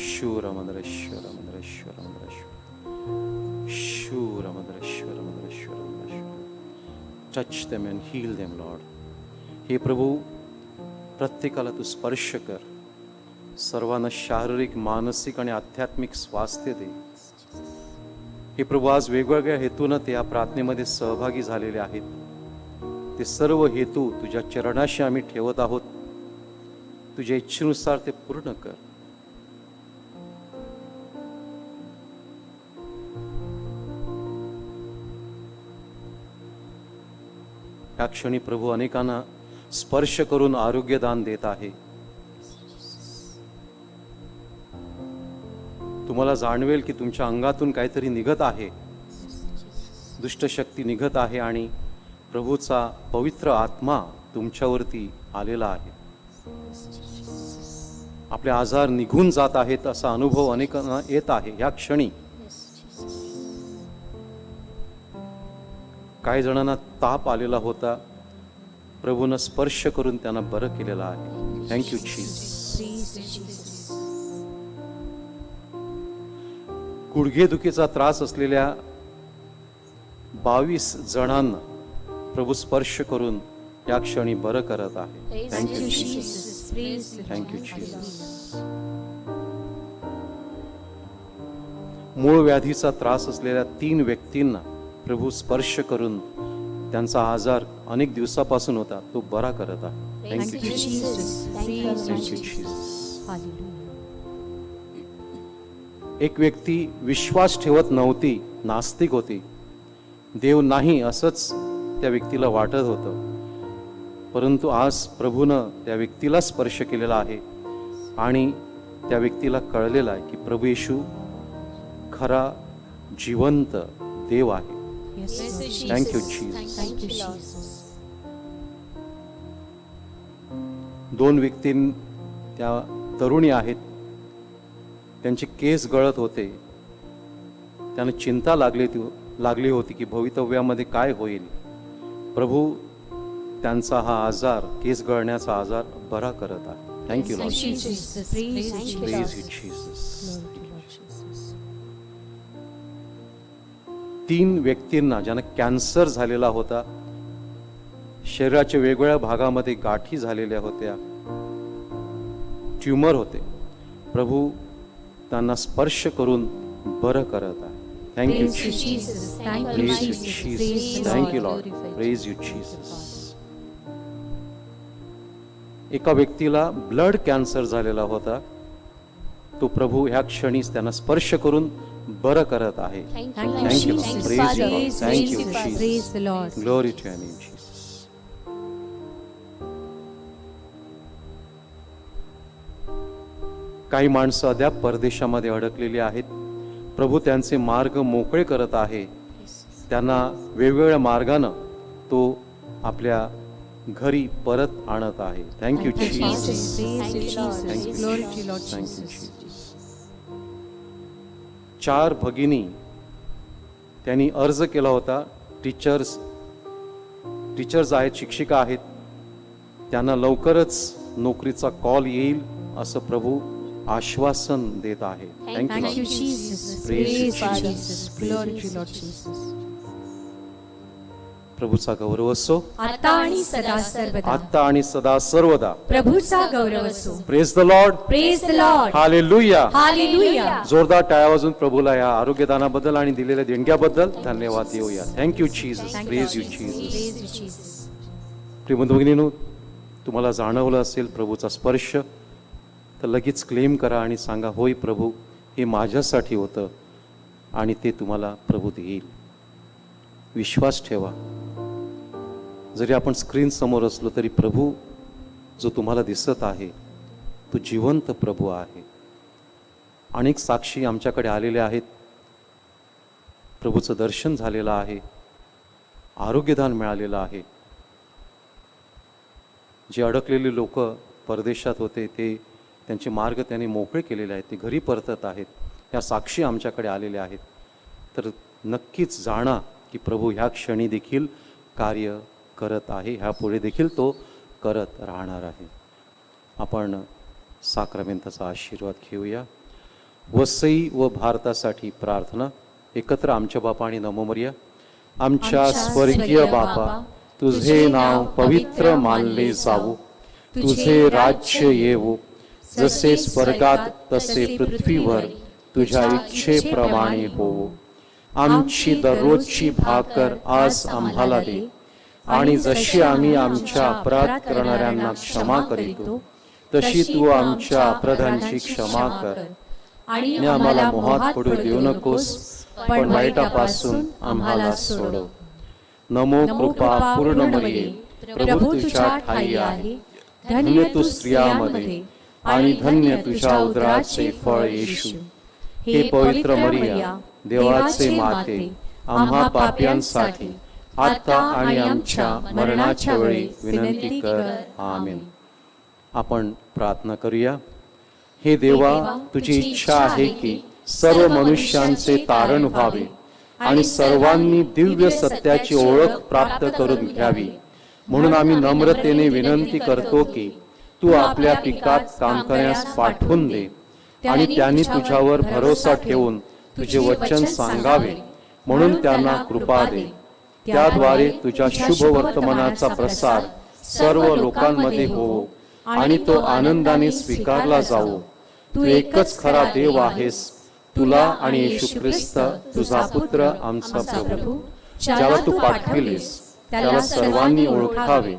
S4: शूरमद्रेश्वर मद्रेश्वर मद्रेश्वर शूरमद्रेश्वर मद्रेश्वर मद्रेश्वर. Touch them and heal them lord. हे प्रभू, प्रत्येकाला तू स्पर्श कर. सर्वांना शारीरिक, मानसिक आणि आध्यात्मिक स्वास्थ्य दे. हे प्रभू, आज वेगवेगळ्या हेतूनं ते या प्रार्थनेमध्ये सहभागी झालेले आहेत. ते सर्व हेतू तुझ्या चरणाशी आम्ही ठेवत आहोत. तुझ्या इच्छेनुसार ते पूर्ण कर. या क्षणी प्रभू अनेकांना स्पर्श करून आरोग्यदान देत आहे. तुम्हाला जाणवेल की तुमच्या अंगातून काहीतरी निघत आहे, दुष्टशक्ती निघत आहे आणि प्रभूचा पवित्र आत्मा तुमच्यावरती आलेला आहे. आपले आजार निघून जात आहेत असा अनुभव अनेकांना येत आहे. या क्षणी काही जणांना ताप आलेला होता, प्रभूनं स्पर्श करून त्यांना बरं केलेलं आहे. Thank you Jesus. गुडघेदुखीचा त्रास असलेल्या 22 जणांना प्रभू स्पर्श करून या क्षणी बरं करत आहे. Thank you Jesus. Thank you Jesus. मूळ व्याधीचा त्रास असलेल्या 3 व्यक्तींना प्रभू स्पर्श करून त्यांचा आजार अनेक दिवसापासून होता तो बरा करत आहे. Thank you Jesus. Thank you Jesus. एक व्यक्ती विश्वास ठेवत नव्हती, नास्तिक होती. देव नाही असंच त्या व्यक्तीला वाटत होतं, परंतु आज प्रभूनं त्या व्यक्तीला स्पर्श केलेला आहे आणि त्या व्यक्तीला कळलेलं आहे की प्रभू येशू खरा जिवंत देव आहे. Thank you Jesus. 2 व्यक्ती त्या तरुणी आहेत, त्यांचे केस गळत होते. त्यांना चिंता लागली होती की भवितव्यामध्ये काय होईल. प्रभू त्यांचा हा आजार, केस गळण्याचा आजार बरा करत आहे. Thank you Lord. Praise you Jesus. 3 व्यक्तींना ज्यांना कॅन्सर झालेला होता, शरीराच्या वेगवेगळ्या भागामध्ये गाठी झालेल्या होत्या, ट्यूमर होते, प्रभू त्यांना स्पर्श करून बरं करत आहे. Thank you Jesus. Praise you Jesus. Thank you Lord. Praise you Jesus. एका व्यक्तीला ब्लड कॅन्सर झालेला होता, तो प्रभू ह्या क्षणीच त्यांना स्पर्श करून बरं करत आहे. Thank you Lord. Praise you Lord. Thank you Jesus. Glory to your name Jesus. काही माणसं अद्याप परदेशामध्ये अडकलेली आहेत. प्रभू त्यांचे मार्ग मोकळे करत आहे. त्यांना वेगवेगळ्या मार्गानं तो आपल्या घरी परत आणत आहे. Thank you Jesus. Thank you Jesus. 4 भगिनी त्यांनी अर्ज केला होता. टीचर्स आहेत, शिक्षिका आहेत, त्यांना लवकरच नोकरीचा कॉल येईल असं प्रभू आश्वासन देत आहे.
S1: Thank you,
S4: thank you.
S1: Jesus.
S4: Praise you,
S1: Praise you,
S4: Jesus.
S1: Jesus. Glory to Lord Jesus.
S4: प्रभूचा गौरव असो
S1: आता आणि सदा सर्वदा
S4: आता आणि सदा सर्वदा.
S1: प्रभूचा गौरव असो.
S4: Praise the Lord.
S1: Praise the Lord.
S4: Hallelujah.
S1: Hallelujah.
S4: जोरदार टाळ्या वाजून प्रभूला या आरोग्यदानाबद्दल आणि दिलेल्या देणग्याबद्दल धन्यवाद देऊया. Thank you Jesus. Praise you Jesus.
S1: Praise you, Jesus.
S4: प्रिय बंधू भगिनींनो, तुम्हाला जाणवलं असेल प्रभूचा स्पर्श, तर लगेच क्लेम करा आणि सांगा, होय प्रभू, हे माझ्यासाठी होतं आणि ते तुम्हाला प्रभू देईल. विश्वास ठेवा. जरी आपण स्क्रीन समोर असलो तरी प्रभू जो तुम्हाला दिसत आहे तो जिवंत प्रभू आहे. अनेक साक्षी आमच्याकडे आलेले आहेत. प्रभूचं दर्शन झालेलं आहे, आरोग्यदान मिळालेलं आहे. जे अडकलेले लोक परदेशात होते ते त्यांचे मार्ग त्यांनी मोकळे केलेले आहेत, ते घरी परतत आहेत. ह्या साक्षी आमच्याकडे आलेल्या आहेत. तर नक्कीच जाणा की प्रभू ह्या क्षणी देखील कार्य करत आहे, ह्यापुढे देखील तो करत राहणार आहे. आपण साक्रमेंताचा आशीर्वाद घेऊया. वसई व भारतासाठी प्रार्थना. एकत्र आमच्या बापा आणि नमो मरिया. आमच्या स्वर्गीय बापा, तुझे नाव पवित्र मानले जावो, तुझे राज्य येवो, जसे स्वर्गात तसे पृथ्वीवर तुझ्या इच्छेप्रमाणे होवो. आमची दररोजची भाकर आज आम्हाला दे, आणि जशी आम्ही आमच्या अपराध करणाऱ्यांना क्षमा करीतो तशी तू आमच्या अपराधांची क्षमा कर. आणि आम्हाला मोहात पडू देऊ नकोस, पण वाईटापासून आम्हाला सोडव. नमो कृपा पूर्ण मरिये, प्रभू तुझ्या ठाई आहे. धन्य तू स्त्रियांमध्ये आणि धन्य तुझ्या उदराचे फळ येशू. हे पवित्र मरिया, देवाचे माते, आम्हा पाप्यांसाठी आता आणि आमच्या मरणाच्या वेळी विनंती कर. आमेन. आपण प्रार्थना करूया. हे देवा, तुझी इच्छा आहे की सर्व मनुष्यांचे तारण व्हावे आणि सर्वांनी दिव्य सत्याची ओळख प्राप्त करून घ्यावी. म्हणून आम्ही नम्रतेने विनंती करतो की तू आपल्या पिकात काम करण्यास पाठवून दे आणि त्यांनी तुझ्यावर भरोसा ठेवून तुझे वचन सांगावे, म्हणून त्यांना कृपा दे. त्याद्वारे तुझ्या शुभ वर्तमानाचा प्रसार सर्व लोकांमध्ये होवो आणि तो आनंदाने स्वीकारला जावो. तू एकच खरा देव आहेस. तुला आणि येशू ख्रिस्त तुझा पुत्र आमचा प्रभू, ज्याला तू पाठविलेस त्याला सर्वांनी ओळखावे.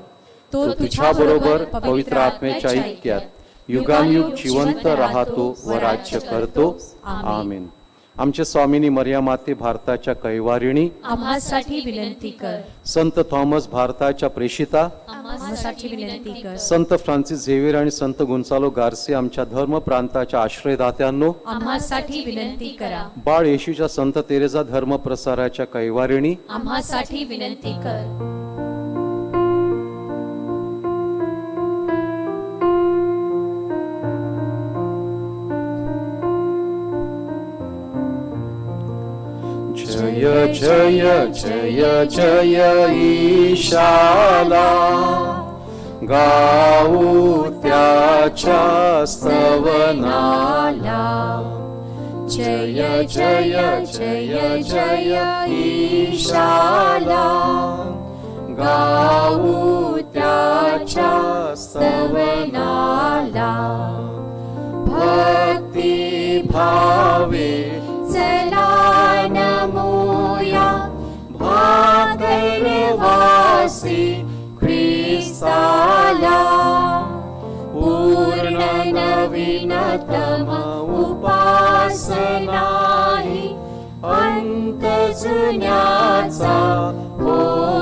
S4: तो तुझ्या बरोबर पवित्र आत्म्याच्या ऐक्यात युगानुयुग जिवंत राहतो व राज्य करतो. आमेन. आमच्या स्वामिनी मरिया माते, भारताच्या कैवारिणी,
S1: आम्हासाठी विनंती कर.
S4: संत थॉमस, भारताच्या प्रेषिता,
S1: आम्हासाठी विनंती कर.
S4: संत फ्रान्सिस झेवियर आणि संत गुन्सालो गार्से, आमच्या धर्म प्रांताच्या आश्रयदात्यांनो,
S1: आम्हासाठी विनंती करा.
S4: बाळ येशूच्या संत तेरेसा धर्म प्रसाराच्या कैवारिणी,
S1: आम्हासाठी विनंती कर.
S4: जय जय जय जय ईशाला, गाऊ त्याच्या स्तवनाला. जय जय जय जय ईशाला, गाऊ त्याच्या स्तवनाला. भक्ती भावे
S3: चला नमूया
S4: भागरवासी ख्रिस्ताला. पूर्ण नवीनतम
S3: उपासना ही अंत जुन्याचा हो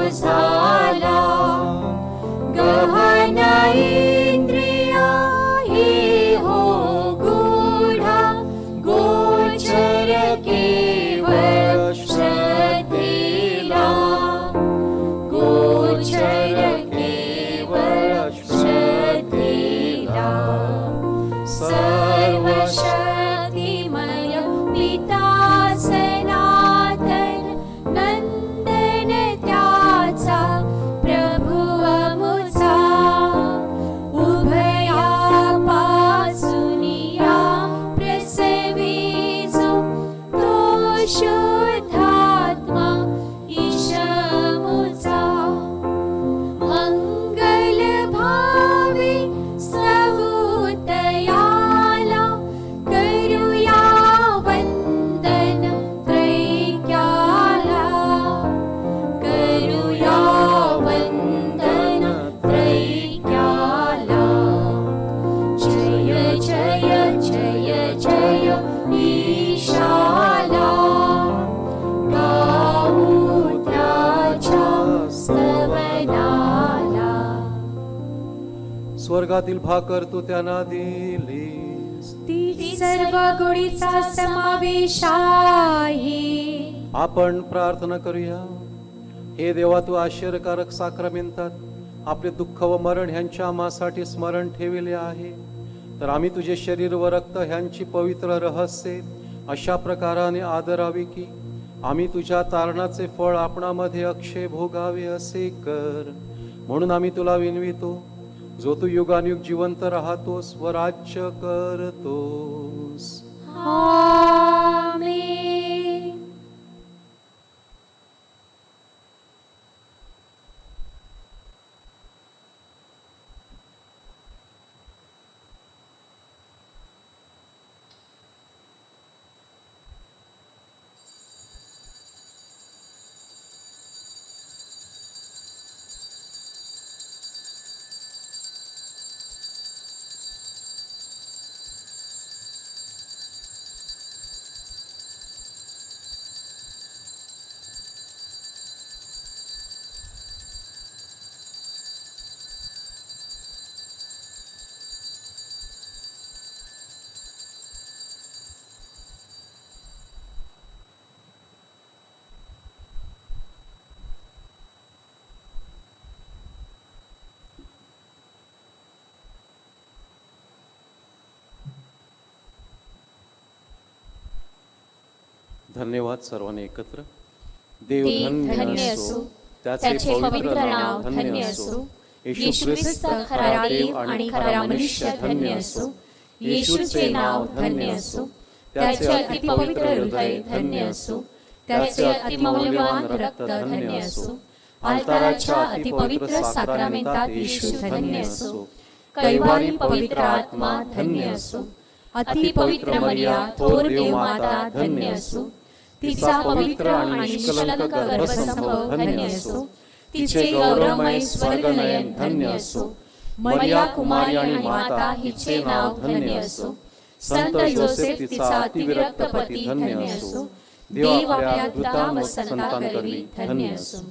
S3: झाला. गहन इंद्रिया ही हो गूढा, गोचर केवळ श्रद्धेला. गोचर केवळ श्रद्धेला. सर्व
S4: स्वर्गातील भाकर तू त्यांना दिलीस.
S1: ती सर्व गोडीचा समावेश आहे.
S4: आपण प्रार्थना करूया. हे देवा, तू आश्चर्यकारक साक्रमेंतात आपले दुःख व मरण ह्यांच्या आम्हासाठी स्मरण ठेविले आहे. तर आम्ही तुझे शरीर व रक्त ह्यांची पवित्र रहस्ये अशा प्रकाराने आदरावी की आम्ही तुझ्या तारणाचे फळ आपणामध्ये अक्षय भोगावे असे कर. म्हणून आम्ही तुला विनवितो, जो तू युगानुयुग जिवंत राहतोस व राज्य करतोस.
S1: आमेन.
S4: धन्यवाद सर्वांनी एकत्र. देव
S2: देव
S4: धन्य
S2: धन्य
S4: असो,
S2: असो,
S4: त्याचे पवित्र नाव धन्य असो. येशू ख्रिस्त खरा देव आणि खरा मनुष्य धन्य असो. येशूचे नाव धन्य असो, त्याचे अतिपवित्र हृदय धन्य असो, त्याचे अतिमौल्यवान रक्त धन्य असो. अल्ताराच्या अतिपवित्र साक्रामेंतात येशू धन्य असो. कैवारी पवित्र आत्मा धन्य असो. अतिपवित्र मरिया थोर देवमाता धन्य असो. तिचा पवित्र आणि निष्कलंक गर्भसंभव धन्य असो. तिचे गौरवमय स्वर्गनयन धन्य असो. मरिया कुमारी आणि माता हिचे नाव धन्य असो. संत योसेफ तिचा अतिविरक्त पती धन्य असो. देव आपल्या दूता व संतांकरवी धन्य असो.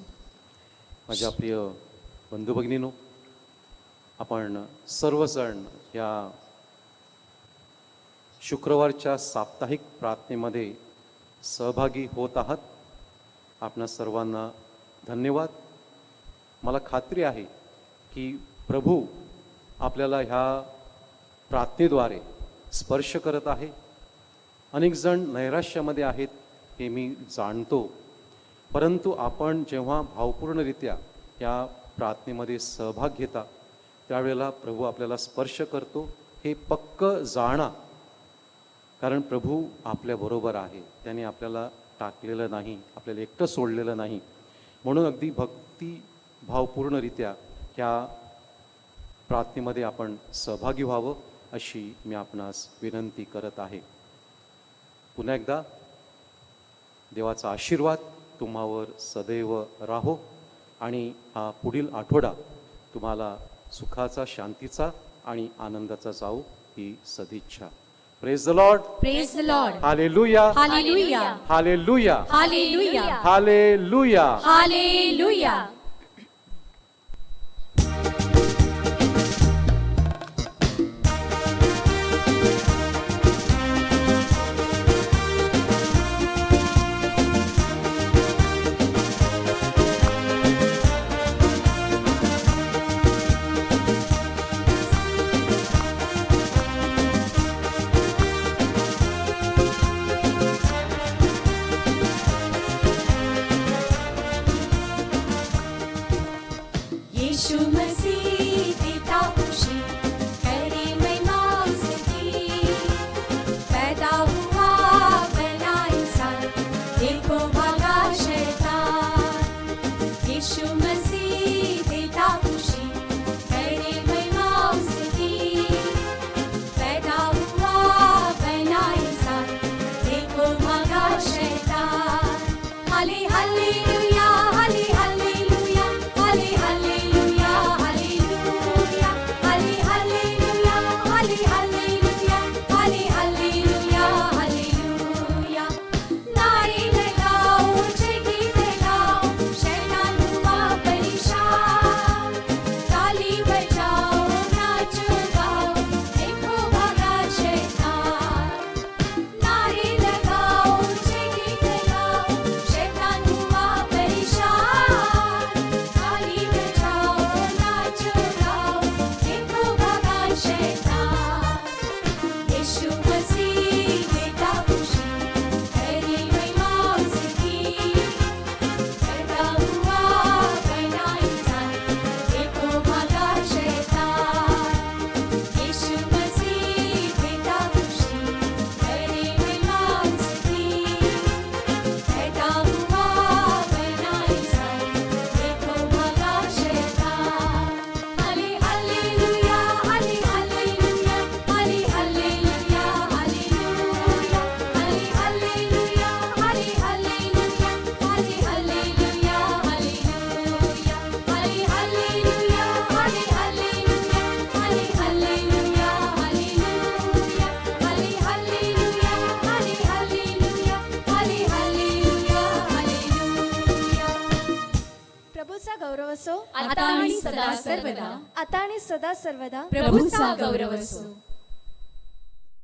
S4: माझ्या प्रिय बंधू भगिनीनो, आपण सर्वजण या शुक्रवारच्या साप्ताहिक प्रार्थनेमध्ये सहभागी होत आहात. आपणा सर्वांना धन्यवाद. मला खात्री आहे की प्रभू आपल्याला ह्या प्रार्थनेद्वारे स्पर्श करत आहे. अनेक जण नैराश्यामध्ये आहेत हे मी जाणतो, परंतु आपण जेव्हा भावपूर्णरित्या या प्रार्थनेमध्ये सहभाग घेता त्यावेळेला प्रभू आपल्याला स्पर्श करतो हे पक्क जाणा. कारण प्रभू आपल्याबरोबर आहे, त्याने आपल्याला टाकलेलं नाही, आपल्याला एकटं सोडलेलं नाही. म्हणून अगदी भक्ती भावपूर्णरित्या ह्या प्रार्थनेमध्ये आपण सहभागी व्हावं अशी मी आपणास विनंती करत आहे. पुन्हा एकदा देवाचा आशीर्वाद तुम्हावर सदैव राहो आणि हा पुढील आठवडा तुम्हाला सुखाचा, शांतीचा आणि आनंदाचा जाऊ ही सदिच्छा. Praise the Lord.
S1: Praise the Lord.
S4: Hallelujah.
S1: Hallelujah.
S4: Hallelujah.
S1: Hallelujah.
S4: Hallelujah.
S1: Hallelujah.
S3: प्रभूचा गौरव असो
S2: आता आणि सदा सर्वदा
S3: आता आणि सदा सर्वदा
S2: प्रभूचा गौरव असो.